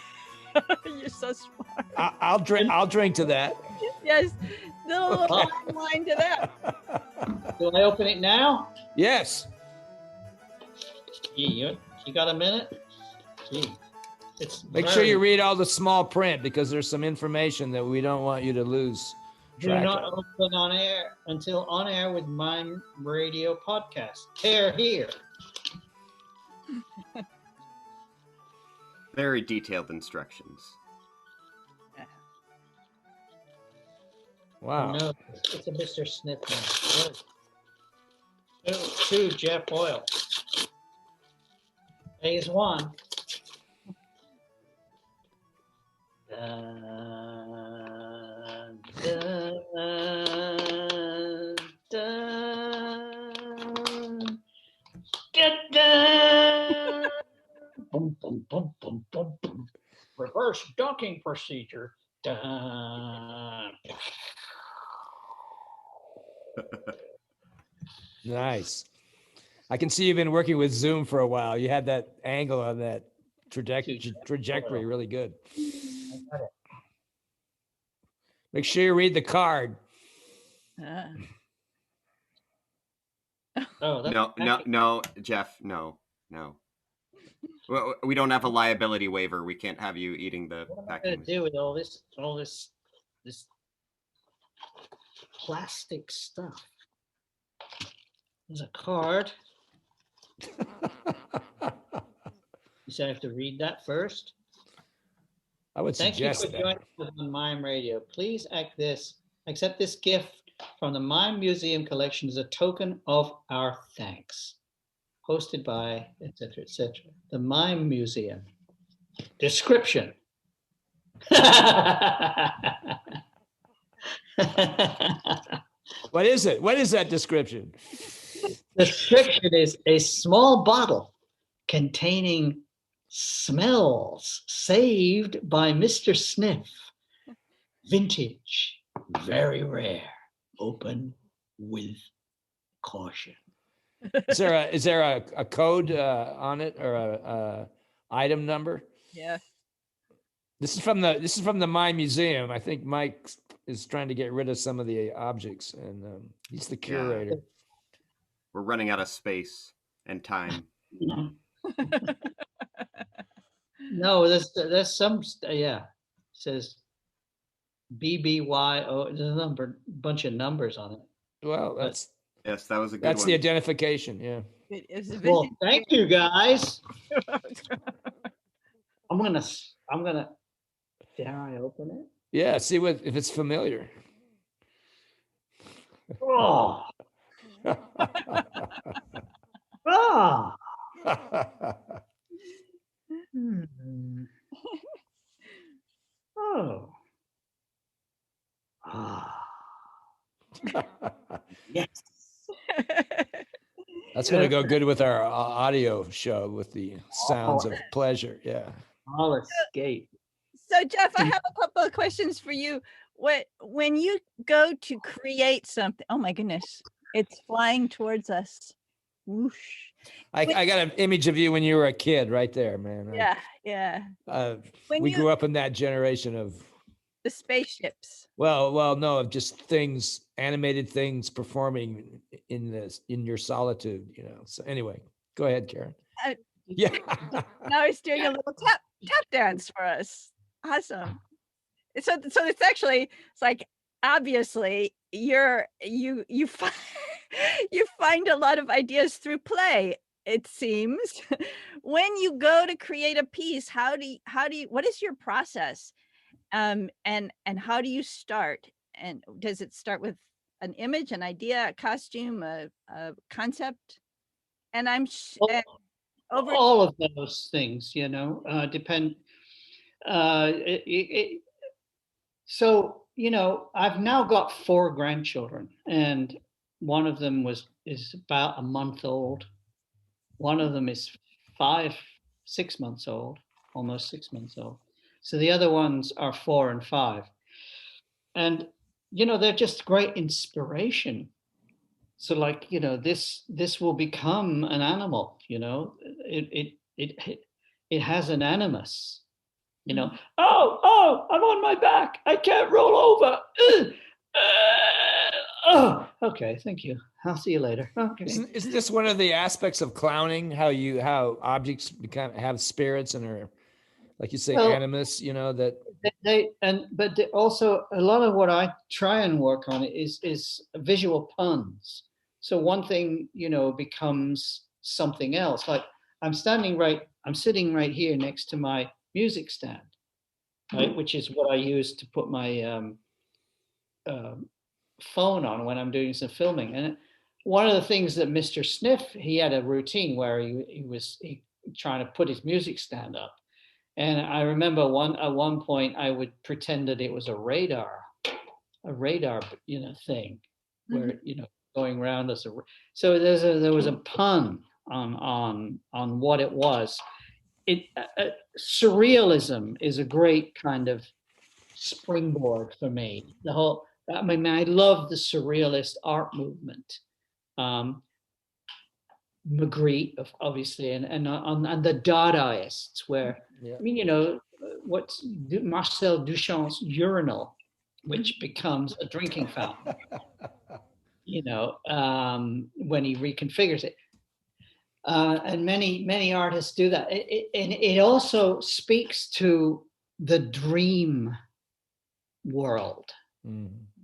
You're so smart. I'll drink to that. Yes, little line to that. Do I open it now? Yes. You got a minute? Gee, Make sure you read all the small print because there's some information that we don't want you to lose Do track not of. open on air until on air with Mime Radio Podcast. Tear here. Very detailed instructions. Wow. No, it's a Mr. Sniff one. To Geoff Hoyle. Phase one. Dun, dun, dun, dun, dun. Boom, boom, boom, boom, boom, boom. Reverse docking procedure. Dun. Nice. I can see you've been working with Zoom for a while. You had that angle on that trajectory really good. Make sure you read the card. Oh, No, Geoff, no. We don't have a liability waiver. We can't have you eating the What am I packing. gonna do with all this plastic stuff? There's a card. You said I have to read that first. I would Thank you suggest for that. joining us on Mime Radio. Please accept this gift from the Mime Museum collection as a token of our thanks. Hosted by, etc., etc. The Mime Museum. Description. What is it? What is that description? Description is a small bottle containing smells saved by Mr. Sniff. Vintage, very rare. Open with caution. Is there a code on it or a item number? Yeah. This is from the Mime Museum. I think Mike is trying to get rid of some of the objects, and he's the curator. We're running out of space and time. No, there's some, yeah. It says BBYO. There's a bunch of numbers on it. Well, that's Yes, that was a good that's one. the identification. Yeah. It is a Well, vintage thank you guys. I'm gonna. Dare I open it? Yeah. See if it's familiar. Oh. Oh. Hmm. Oh. Ah. Yes. That's going to go good with our audio show with the sounds of pleasure. Yeah. I'll escape. So Geoff, I have a couple of questions for you. When you go to create something, oh my goodness, it's flying towards us. Whoosh. I got an image of you when you were a kid right there, man. Yeah. We grew up in that generation of the spaceships. Well, no, of just things, animated things performing in your solitude, So anyway, go ahead, Karen. Yeah. Now he's doing a little tap dance for us. Awesome. So it's actually, it's like, obviously you find you find a lot of ideas through play, it seems. When you go to create a piece, how do you what is your process? And how do you start? And does it start with an image, an idea, a costume, a concept? And all of those things, depend. So, I've now got 4 grandchildren, and one of them is about a month old. One of them is 5 6 months old, almost 6 months old. So the other ones are 4 and 5. And, they're just great inspiration. So like, this will become an animal, it has an animus, oh, I'm on my back. I can't roll over. Oh, okay. Thank you. I'll see you later. Okay. Isn't this one of the aspects of clowning? How objects have spirits and are, like you say, animus. That but also a lot of what I try and work on is visual puns. So one thing becomes something else. Like I'm sitting right here next to my music stand, right, which is what I use to put my phone on when I'm doing some filming. And one of the things that Mr. Sniff, he had a routine where he was trying to put his music stand up. And I remember at one point I would pretend that it was a radar, thing where, going around as so there was a pun on what it was. Surrealism is a great kind of springboard for me. I love the surrealist art movement. Magritte, obviously, and the Dadaists, where what's Marcel Duchamp's urinal, which becomes a drinking fountain. When he reconfigures it, and many artists do that. And it also speaks to the dream world,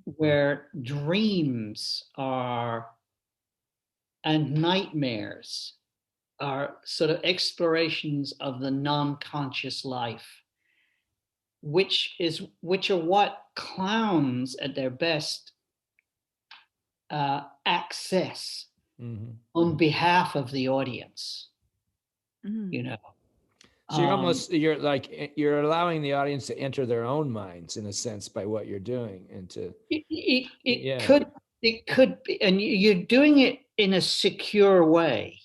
where dreams are and nightmares are sort of explorations of the non-conscious life, which are what clowns at their best access on behalf of the audience. So you're allowing the audience to enter their own minds in a sense by what you're doing, and to it could be, and you're doing it in a secure way.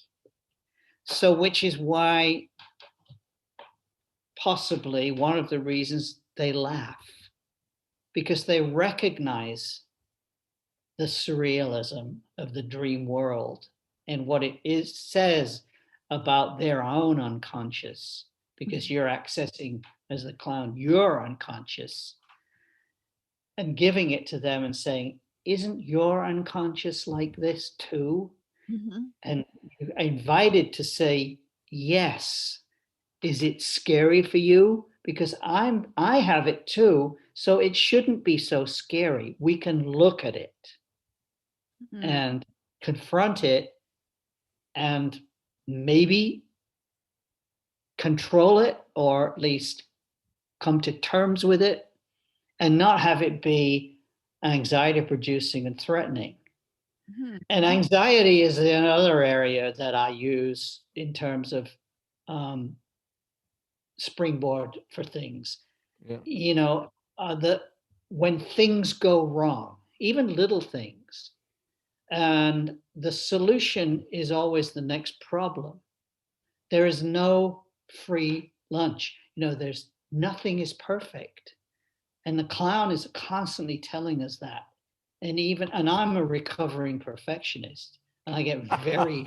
So, which is why possibly one of the reasons they laugh, because they recognize the surrealism of the dream world and what it says about their own unconscious, because you're accessing, as the clown, your unconscious, and giving it to them and saying, isn't your unconscious like this too? And you're invited to say, yes. Is it scary for you? Because I have it too, so it shouldn't be so scary. We can look at it and confront it and maybe control it, or at least come to terms with it, and not have it be anxiety producing and threatening. And anxiety is another area that I use in terms of springboard for things. When things go wrong, even little things, and the solution is always the next problem. There is no free lunch. There's nothing is perfect, and the clown is constantly telling us that. And I'm a recovering perfectionist, and I get very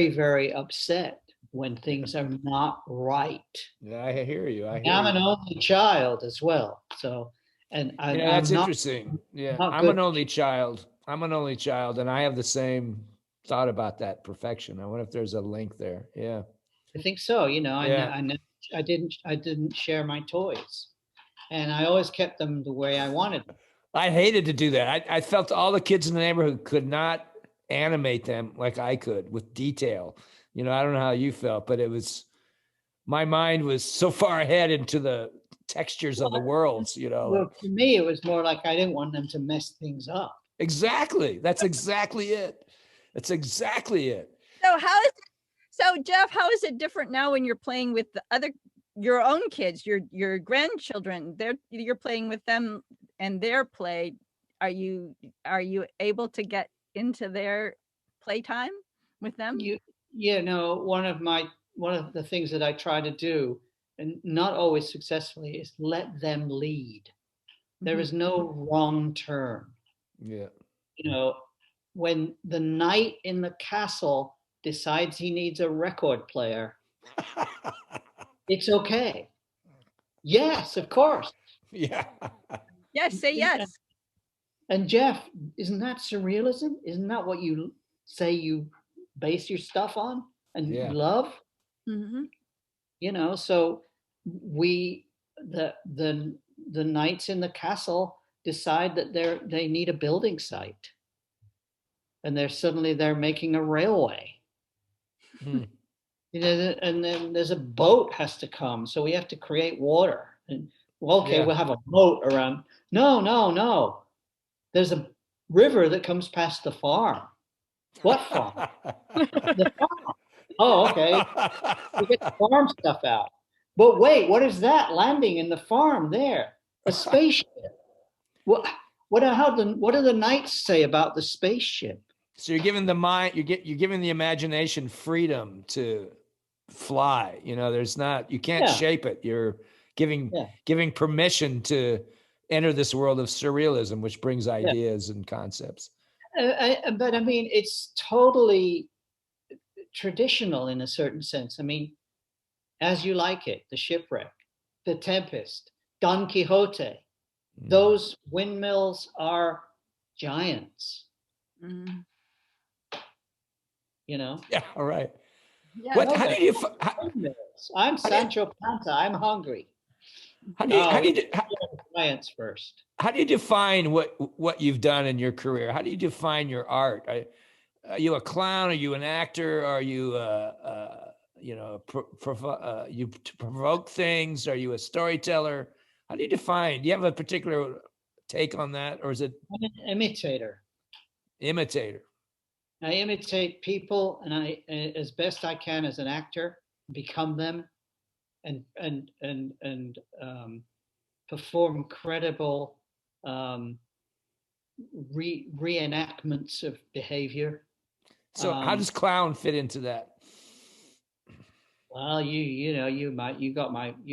very upset when things are not right. Yeah, I hear you. I'm an only child as well, so that's interesting. Yeah, I'm an only child, and I have the same thought about that perfection. I wonder if there's a link there. Yeah, I think so. I didn't share my toys, and I always kept them the way I wanted them. I hated to do that. I felt all the kids in the neighborhood could not animate them like I could with detail. I don't know how you felt, but my mind was so far ahead into the textures of the worlds, Well, for me, it was more like I didn't want them to mess things up. Exactly. That's exactly it. So Geoff, how is it different now when you're playing with your own kids, your grandchildren? You're playing with them and their play. Are you able to get into their playtime with them? One of my one of the things that I try to do, and not always successfully, is let them lead. There is no wrong turn. Yeah. You know, when the knight in the castle decides he needs a record player, it's okay. Yes, of course. Yeah. Yes, say yes. And Geoff, isn't that surrealism? Isn't that what you say you base your stuff on and Yeah. love? Mm-hmm. You know, so we the knights in the castle decide that they need a building site, and they're making a railway. Hmm. You know, and then there's a boat has to come, so we have to create water. And well, okay, Yeah. we'll have a boat around. No, no, no. There's a river that comes past the farm. What farm? The farm. Oh, okay. We get the farm stuff out. But wait, what is that landing in the farm there? A spaceship. What? What do the knights say about the spaceship? So you're giving the mind, you're giving the imagination freedom to fly. You know, you can't Yeah. shape it. You're giving permission to enter this world of surrealism, which brings ideas and concepts. But I mean, it's totally traditional in a certain sense. I mean, As You Like It, The Shipwreck, The Tempest, Don Quixote. Those windmills are giants. Mm-hmm. You know? Yeah, all right. Yeah. How did you I'm Sancho Panza. I'm hungry. How do you Giants first. How do you define what you've done in your career? How do you define your art? Are you a clown? Are you an actor? Are you you provoke things? Are you a storyteller? How do you define? Do you have a particular take on that, or is it I'm an imitator? Imitator. I imitate people, and I, as best I can as an actor, become them, and perform credible reenactments of behavior. So how does clown fit into that? Well, you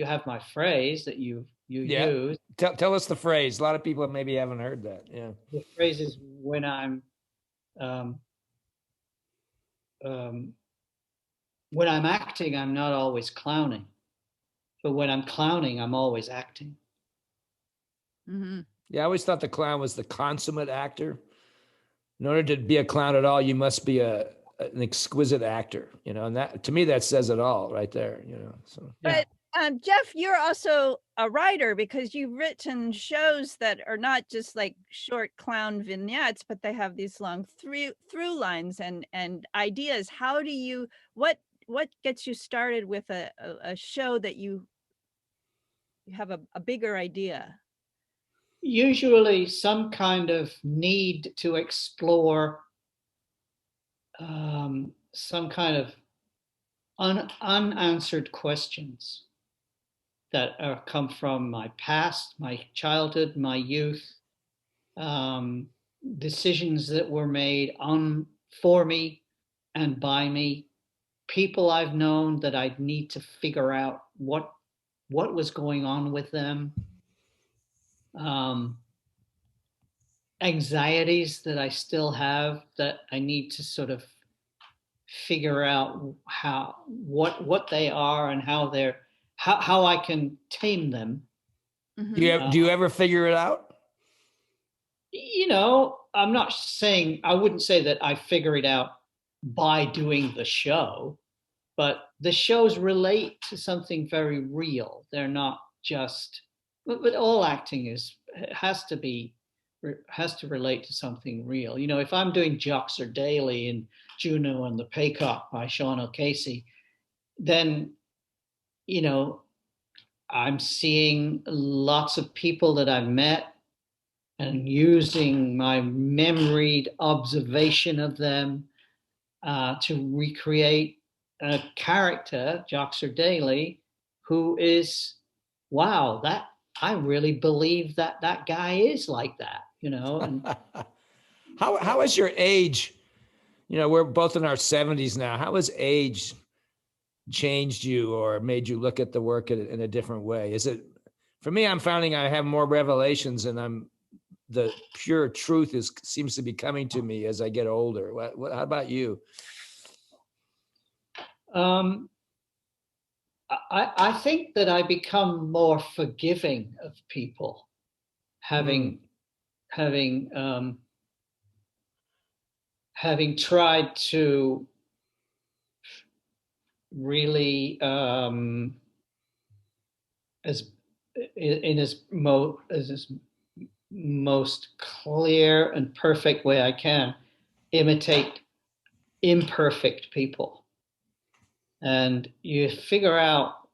have my phrase that you use. Tell us the phrase. A lot of people maybe haven't heard that. Yeah. The phrase is when I'm acting, I'm not always clowning, but when I'm clowning, I'm always acting. Mm-hmm. Yeah, I always thought the clown was the consummate actor. In order to be a clown at all, you must be an exquisite actor, you know, and that, to me, that says it all right there, you know. So, but Geoff, you're also a writer, because you've written shows that are not just like short clown vignettes, but they have these long through lines and ideas. How do you what gets you started with a show that you have a bigger idea? Usually some kind of need to explore some kind of unanswered questions that come from my past, my childhood, my youth, decisions that were made for me and by me, people I've known that I'd need to figure out what was going on with them, anxieties that I still have that I need to sort of figure out what they are and how I can tame them. Mm-hmm. Do you ever figure it out? You know, I wouldn't say that I figure it out by doing the show, but the shows relate to something very real. They're not just, but all acting has to relate to something real. You know, if I'm doing Joxer Daly in Juno and the Paycock by Sean O'Casey, then, you know, I'm seeing lots of people that I've met and using my memoried observation of them to recreate a character, Joxer Daly, who is, wow, that I really believe that guy is like that, you know. And how is your age? You know, we're both in our 70s now. How has age changed you or made you look at the work in a different way? Is it, for me, I'm finding I have more revelations, and the pure truth seems to be coming to me as I get older. How about you? I think that I become more forgiving of people, having tried to really as most clear and perfect way I can imitate imperfect people. And you figure out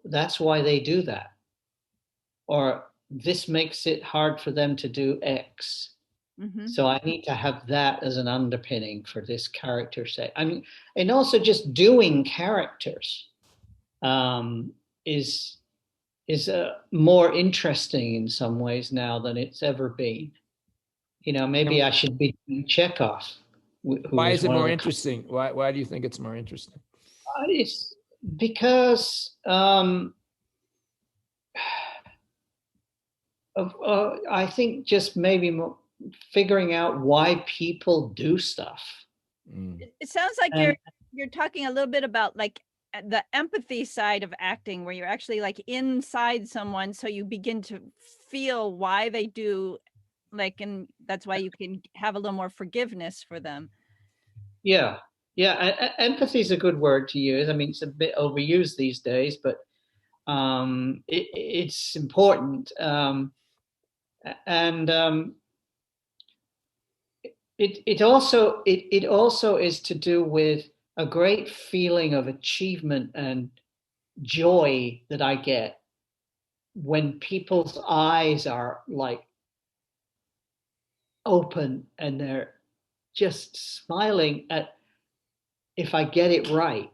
that's why they do that, or this makes it hard for them to do X. Mm-hmm. So I need to have that as an underpinning for this character set. I mean, and also just doing characters is more interesting in some ways now than it's ever been. You know, maybe I should be Chekhov. Why is it more interesting? Why do you think it's more interesting? It's because I think just maybe figuring out why people do stuff. It sounds like you're talking a little bit about like the empathy side of acting, where you're actually like inside someone, so you begin to feel why they do, like, and that's why you can have a little more forgiveness for them. Yeah. Empathy is a good word to use. I mean, it's a bit overused these days, but it's important. It also is to do with a great feeling of achievement and joy that I get when people's eyes are like open and they're just smiling at if I get it right,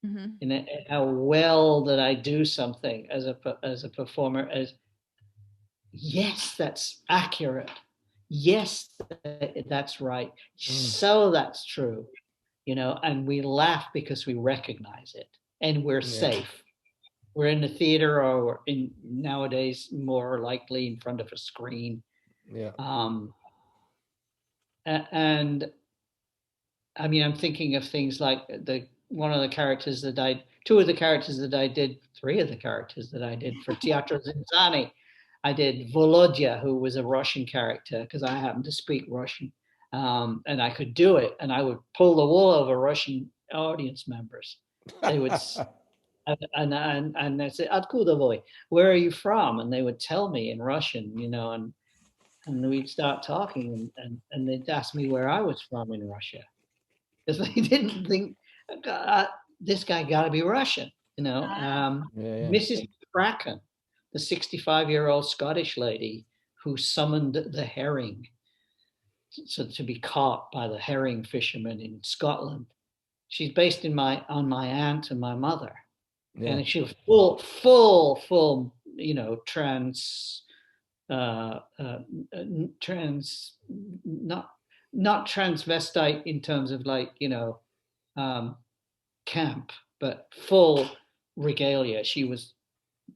mm-hmm. and how well that I do something as a performer, as yes, that's accurate. Yes, that's right. So that's true, you know, and we laugh because we recognize it, and we're safe. We're in the theater, or we're in nowadays more likely in front of a screen. Yeah. And I mean, I'm thinking of things like one of the characters that two of the characters that I did, three of the characters that I did for Teatro Zinzani. I did Volodya, who was a Russian character, because I happen to speak Russian, and I could do it. And I would pull the wool over Russian audience members. They would, and they'd say, "Откуда вы? Where are you from?" And they would tell me in Russian, you know, and we'd start talking, and they'd ask me where I was from in Russia, because they didn't think this guy got to be Russian, you know. Mrs. Bracken, the 65-year-old Scottish lady who summoned the herring to be caught by the herring fishermen in Scotland. She's based on my aunt and my mother. Yeah. And she was full, you know, not transvestite in terms of like, you know, camp, but full regalia.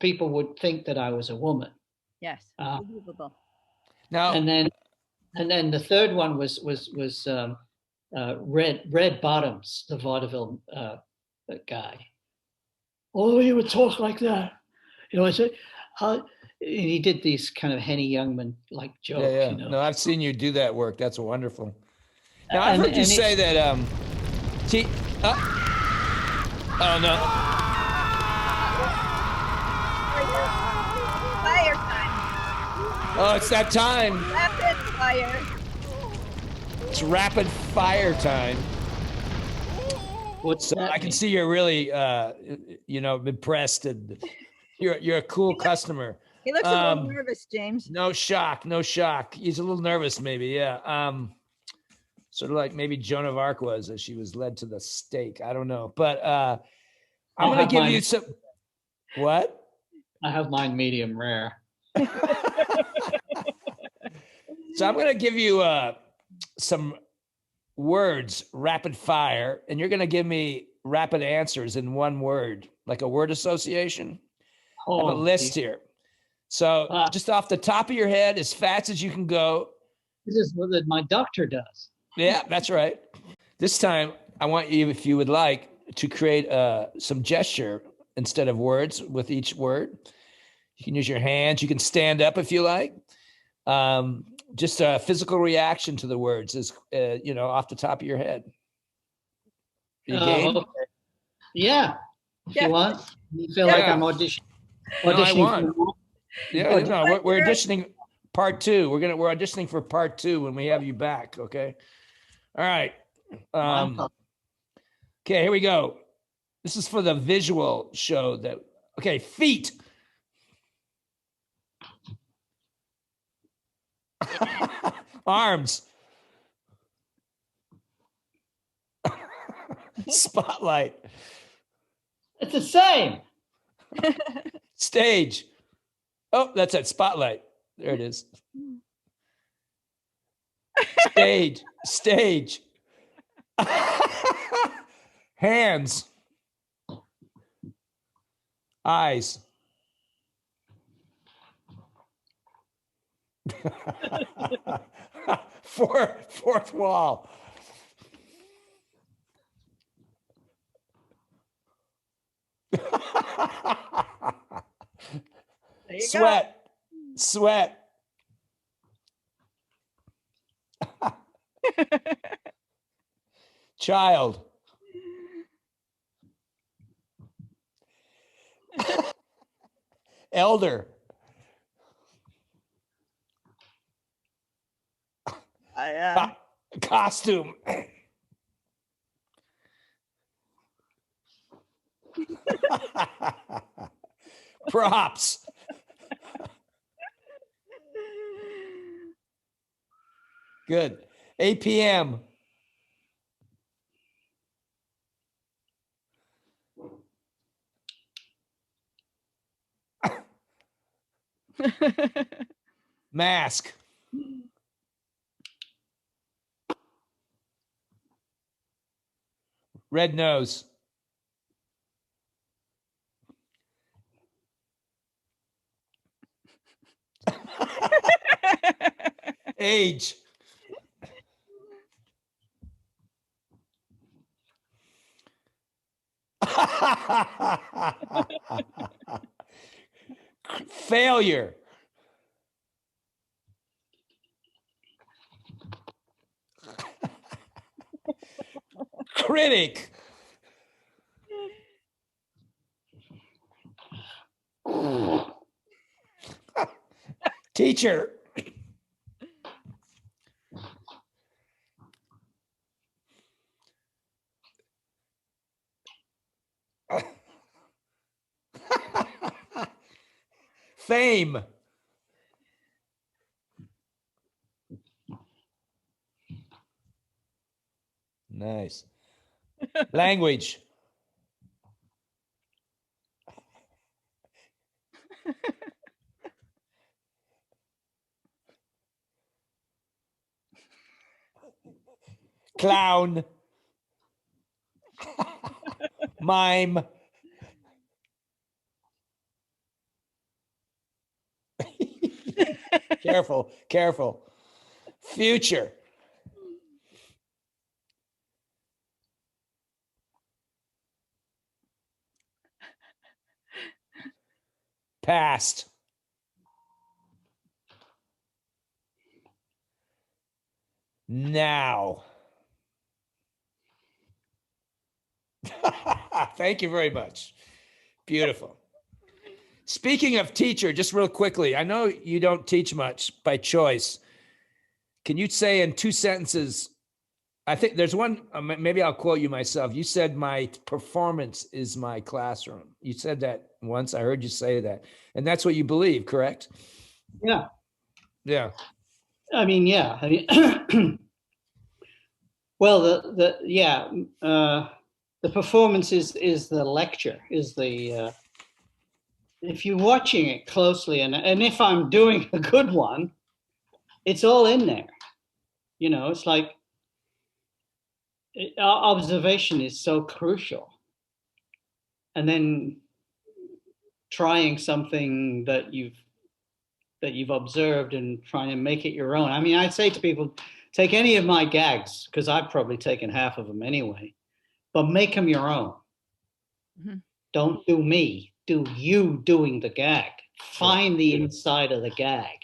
People would think that I was a woman. Yes. Now, and then the third one was Red Bottoms, the vaudeville guy. Oh, he would talk like that, you know. I said, and he did these kind of Henny Youngman like jokes. Yeah. You know? No, I've seen you do that work. That's wonderful. Now I've heard you say that. Oh no. Fire time. Oh, it's that time. Rapid fire. It's rapid fire time. What's that? I can see you're really, you know, impressed, and you're a cool customer. He looks a little nervous, James. No shock. He's a little nervous, maybe. Yeah. Sort of like maybe Joan of Arc was, as she was led to the stake. I don't know, but I'm going to give you some. What? I have mine medium rare. So I'm going to give you some words rapid fire, and you're going to give me rapid answers in one word, like a word association. I have a list here. So just off the top of your head, as fast as you can go. This is what my doctor does. Yeah, that's right. This time, I want you, if you would like, to create some gesture instead of words with each word. You can use your hands. You can stand up if you like. Just a physical reaction to the words is, off the top of your head. You game? Okay. Yeah. If you want. You feel Yeah. like I'm auditioning. No, I want. Yeah, no, we're auditioning part 2. We're auditioning for part 2 when we have you back. Okay. All right. Okay, here we go. This is for the visual show okay, feet. Arms. Spotlight. It's the same. Stage. Oh, that's that spotlight. There it is. Stage. Hands. Eyes. Fourth wall. Sweat. Child. Elder. Costume. Props. Good. APM. Mask. Red nose. Age. Failure. Critic. Teacher. Fame. Nice. Language. Clown. Mime. Careful. Future. Past. Now. Thank you very much. Beautiful. Speaking of teacher, just real quickly, I know you don't teach much by choice. Can you say in 2 sentences, I think there's one, maybe I'll quote you myself. You said my performance is my classroom. You said that once. I heard you say that. And that's what you believe, correct? Yeah. Yeah. I mean, yeah. Well, the performance is the lecture, is the, if you're watching it closely, and if I'm doing a good one, it's all in there. You know, it's like observation is so crucial. And then trying something that you've observed and trying to make it your own. I mean, I'd say to people, take any of my gags, because I've probably taken half of them anyway, but make them your own. Mm-hmm. Don't do me, do you doing the gag. Find the inside of the gag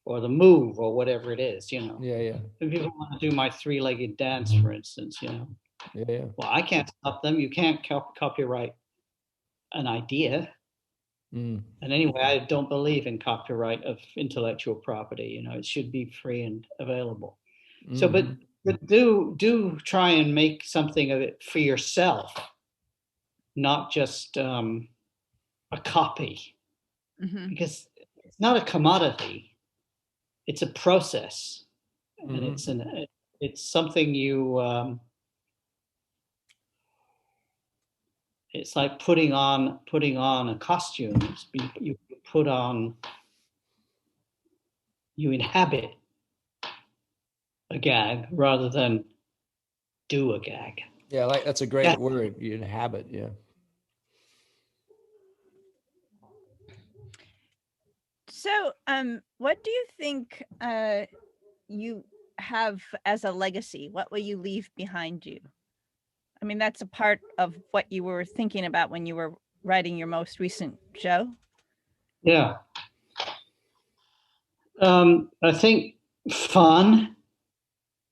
or the move or whatever it is, you know. Yeah. If people want to do my three-legged dance, for instance, you know. Yeah. Well, I can't stop them. You can't copyright an idea. And anyway, I don't believe in copyright of intellectual property. You know, it should be free and available. So, but do try and make something of it for yourself, not just a copy, because it's not a commodity. It's a process, and it's something you. It's like putting on a costume. You put on. You inhabit a gag rather than do a gag. Yeah, like that's a great word. You inhabit, yeah. So, what do you think you have as a legacy? What will you leave behind you? I mean, that's a part of what you were thinking about when you were writing your most recent show. Yeah. I think fun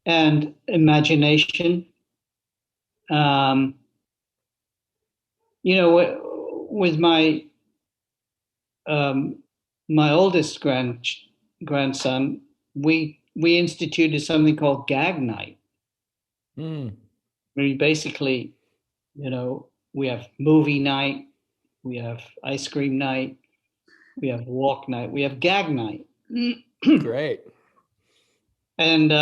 and imagination. You know, with my my oldest grandson, we instituted something called gag night. We basically, you know, we have movie night, we have ice cream night, we have walk night, we have gag night. Great. And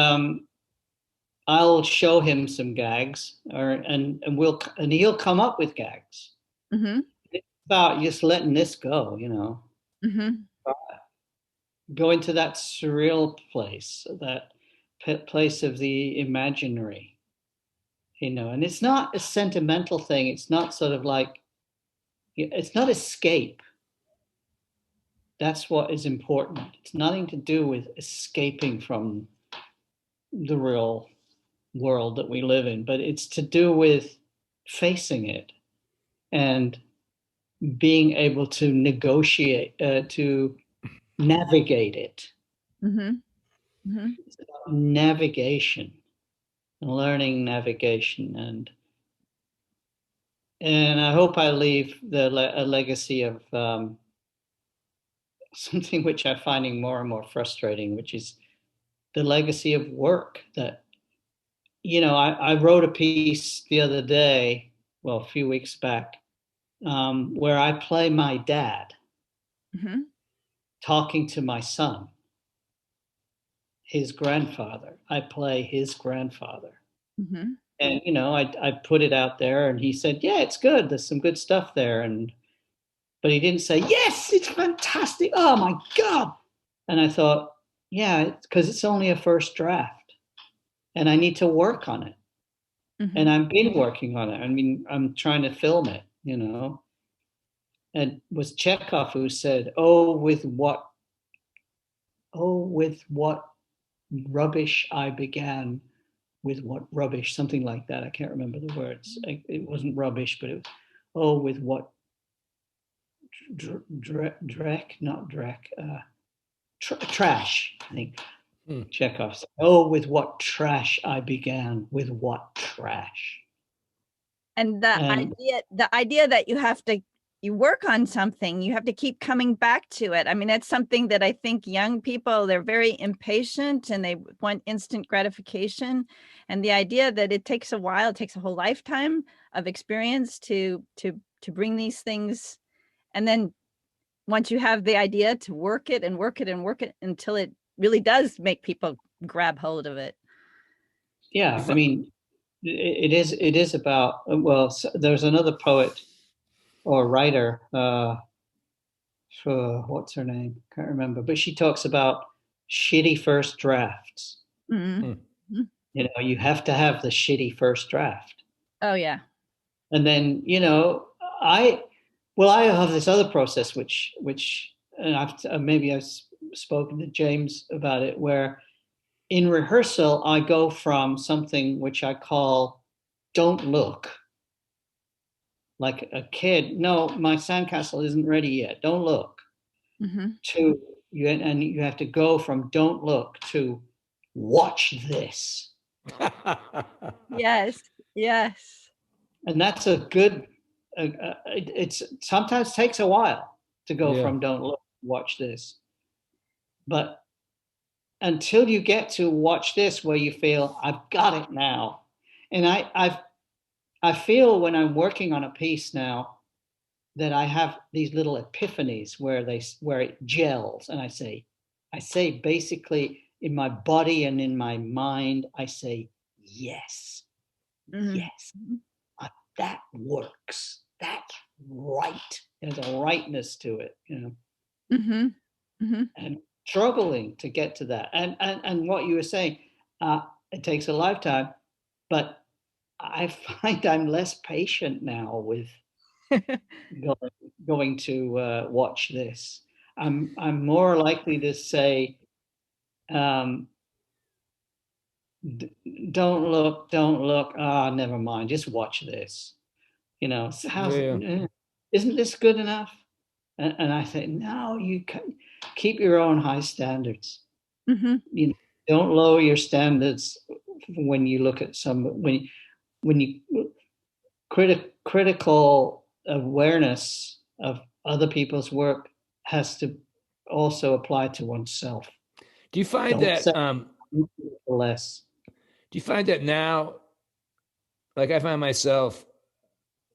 I'll show him some gags, and he'll come up with gags. It's about just letting this go, you know. Go into that surreal place, that place of the imaginary, you know. And it's not a sentimental thing. It's not sort of like, it's not escape. That's what is important. It's nothing to do with escaping from the real world that we live in, but it's to do with facing it and being able to negotiate, to navigate it. It's about navigation, learning navigation, and I hope I leave a legacy of something which I'm finding more and more frustrating, which is the legacy of work. That, you know, I wrote a piece the other day, well, a few weeks back, where I play my dad talking to my son, his grandfather. I play his grandfather. And, you know, I put it out there, and he said, yeah, it's good. There's some good stuff there. But he didn't say, yes, it's fantastic. Oh my God. And I thought, yeah, because it's only a first draft and I need to work on it. And I've been working on it. I mean, I'm trying to film it, you know. And it was Chekhov who said, with what rubbish I began, with what rubbish, something like that. I can't remember the words. It wasn't rubbish, but it was, with what trash, I think. Chekhov said, with what trash I began, with what trash. And the idea that you work on something, you have to keep coming back to it. I mean, that's something that I think young people, they're very impatient and they want instant gratification. And the idea that it takes a while, it takes a whole lifetime of experience to bring these things. And then once you have the idea, to work it and work it and work it until it really does make people grab hold of it. Yeah, I mean, it is about, well, there's another poet or writer, what's her name? Can't remember, but she talks about shitty first drafts. You know, you have to have the shitty first draft. Oh yeah. And then, you know, I have this other process, which and I've spoken to James about it, where in rehearsal, I go from something which I call don't look, like a kid. No, my sandcastle isn't ready yet. Don't look. Mm-hmm. To you, and you have to go from don't look to watch this. Yes. Yes. And that's a good. It's sometimes takes a while to go Yeah. from don't look, watch this, but until you get to watch this, where you feel I've got it now, and I feel when I'm working on a piece now that I have these little epiphanies where it gels, and I say basically in my body and in my mind, I say yes, Mm-hmm. yes, that works. That's right. There's a rightness to it, you know. Mm-hmm. Mm-hmm. And struggling to get to that. And what you were saying, it takes a lifetime, but I find I'm less patient now with going to watch this. I'm more likely to say, um, don't look, don't look. Ah, oh, never mind. Just watch this. You know, Yeah. isn't this good enough? And I say, no, you keep your own high standards. Mm-hmm. You know, don't lower your standards when you look at when you critical awareness of other people's work has to also apply to oneself. Do you find Don't that less. do you find that now, like I find myself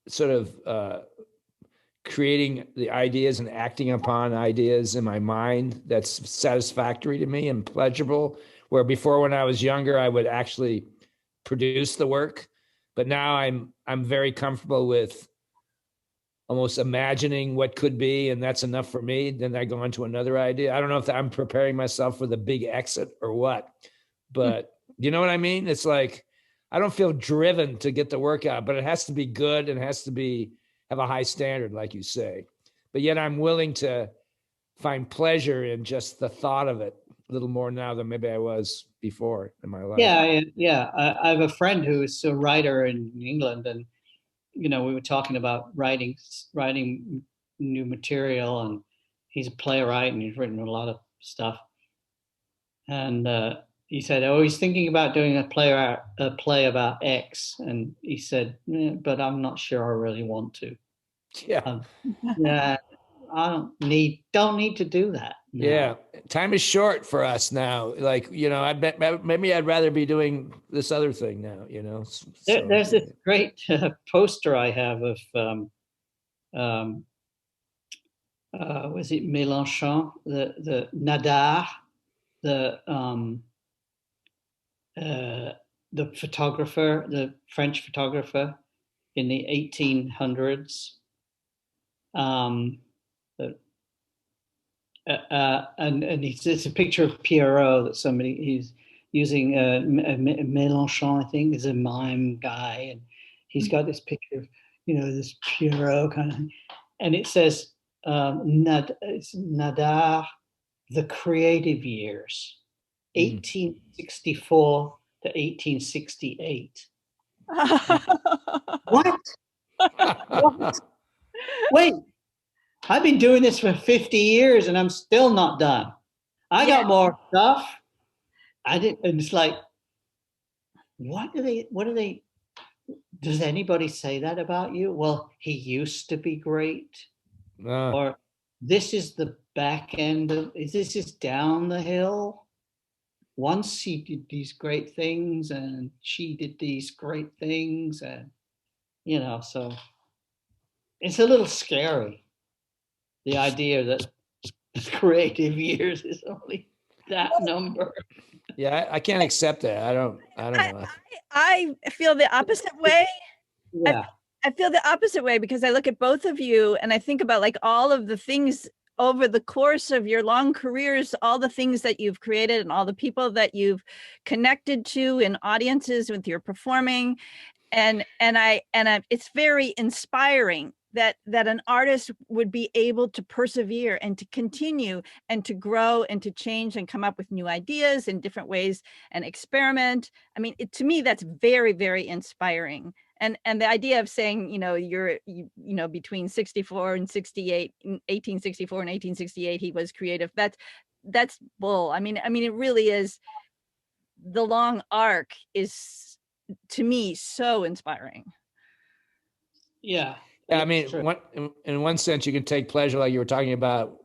sort of creating the ideas and acting upon ideas in my mind that's satisfactory to me and pleasurable, where before when I was younger I would actually produce the work, but now I'm very comfortable with almost imagining what could be, and that's enough for me. Then I go on to another idea. I don't know if I'm preparing myself for the big exit or what, but you know what I mean? It's like I don't feel driven to get the work out, but it has to be good and it has to have a high standard, like you say. But yet I'm willing to find pleasure in just the thought of it a little more now than maybe I was before in my life. Yeah. I have a friend who is a writer in England, and you know, we were talking about writing new material, and he's a playwright and he's written a lot of stuff. And he said, "Oh, he's thinking about doing a play about X." And he said, "But I'm not sure I really want to." Yeah. Yeah, I don't need to do that. No. Yeah, time is short for us now. Like, you know, I bet maybe I'd rather be doing this other thing now, you know. There's this great poster I have of was it Mélenchon, the Nadar, the photographer, the French photographer in the 1800s. And it's a picture of Pierrot that he's using. Mélenchon, I think, is a mime guy, and he's got this picture of, you know, this Pierrot kind of thing, and it says it's Nadar, the creative years, 1864 to 1868. What? What? Wait, I've been doing this for 50 years and I'm still not done. I got more stuff. I didn't, and it's like, what do they, does anybody say that about you? Well, he used to be great. Or this is the back end of, this is down the hill. Once he did these great things and she did these great things, and, you know, so it's a little scary. The idea that creative years is only that number. Yeah, I can't accept that. I don't know. I feel the opposite way. Yeah. I feel the opposite way because I look at both of you and I think about like all of the things, over the course of your long careers, all the things that you've created and all the people that you've connected to in audiences with your performing. And it's very inspiring that an artist would be able to persevere and to continue and to grow and to change and come up with new ideas in different ways and experiment. I mean, to me, that's very, very inspiring. And the idea of saying, you're between 64 and 68, 1864 and 1868, he was creative. That's bull. I mean, it really is. The long arc is, to me, so inspiring. Yeah. I mean, in one sense, you can take pleasure, like you were talking about,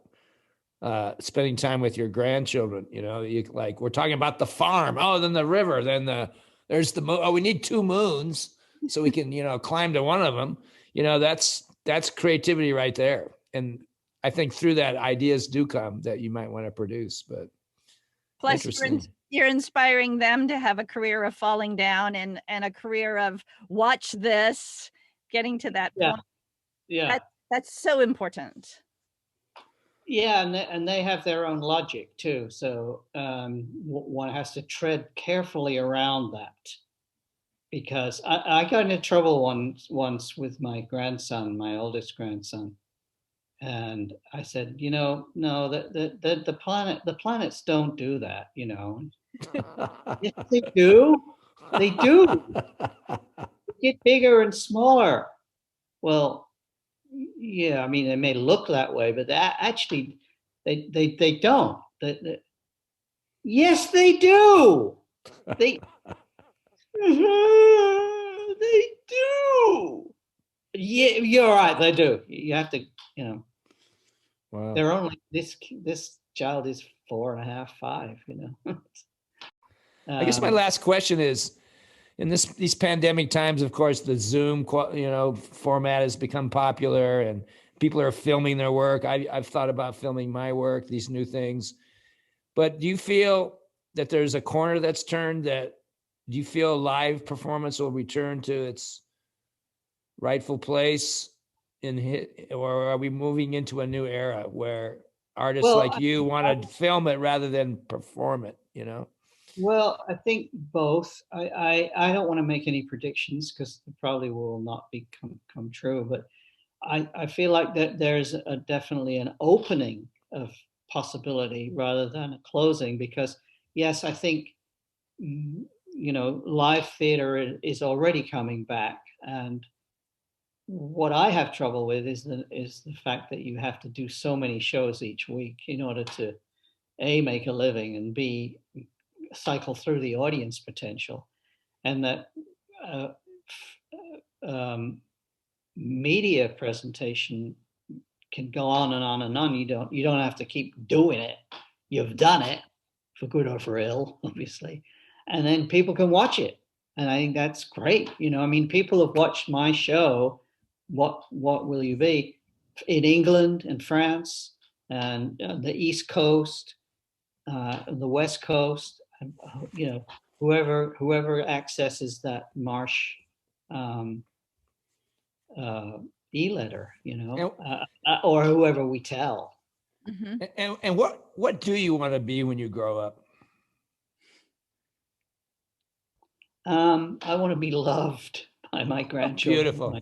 spending time with your grandchildren. We're talking about the farm. Oh, then the river. Then there's the moon. Oh, we need 2 moons so we can climb to one of them. That's creativity right there. And I think through that, ideas do come that you might want to produce. But plus, you're inspiring them to have a career of falling down and a career of watch this, getting to that point. Yeah, that's so important. Yeah, and they have their own logic too. So one has to tread carefully around that, because I got into trouble once with my grandson, my oldest grandson, and I said, no, the planets don't do that, Yes, they do. They do. They get bigger and smaller. Well, yeah, I mean, they may look that way, but actually, they don't. Yes, they do. They they do. Yeah, you're right. They do. You have to, Wow. They're only this child is 4.5, 5. I guess my last question is, in these pandemic times, of course, the Zoom, format has become popular, and people are filming their work. I've thought about filming my work, these new things. But do you feel that there's a corner that's turned? Do you feel live performance will return to its rightful place or are we moving into a new era where artists like you want to film it rather than perform it? Well, I think both. I don't want to make any predictions because it probably will not come true. But I feel like that there's definitely an opening of possibility rather than a closing, because yes, I think live theater is already coming back, and what I have trouble with is the fact that you have to do so many shows each week in order to A, make a living, and B, cycle through the audience potential. And that media presentation can go on and on and on. You don't have to keep doing it. You've done it, for good or for ill, obviously, and then people can watch it. And I think that's great. People have watched my show, What Will You Be, in England and France and the East Coast, the West Coast. Whoever accesses that Marsh e-letter, or whoever we tell. Mm-hmm. And what do you want to be when you grow up? I want to be loved by my grandchildren. Beautiful.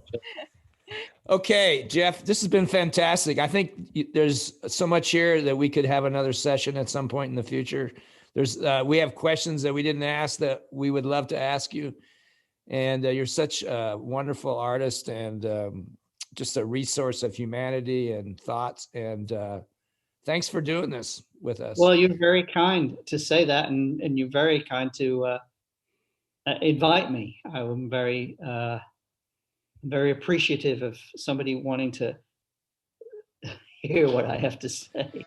Okay, Geoff, this has been fantastic. I think there's so much here that we could have another session at some point in the future. We have questions that we didn't ask that we would love to ask you. And you're such a wonderful artist and just a resource of humanity and thoughts. And thanks for doing this with us. Well, you're very kind to say that, and you're very kind to invite me. I'm very appreciative of somebody wanting to hear what I have to say.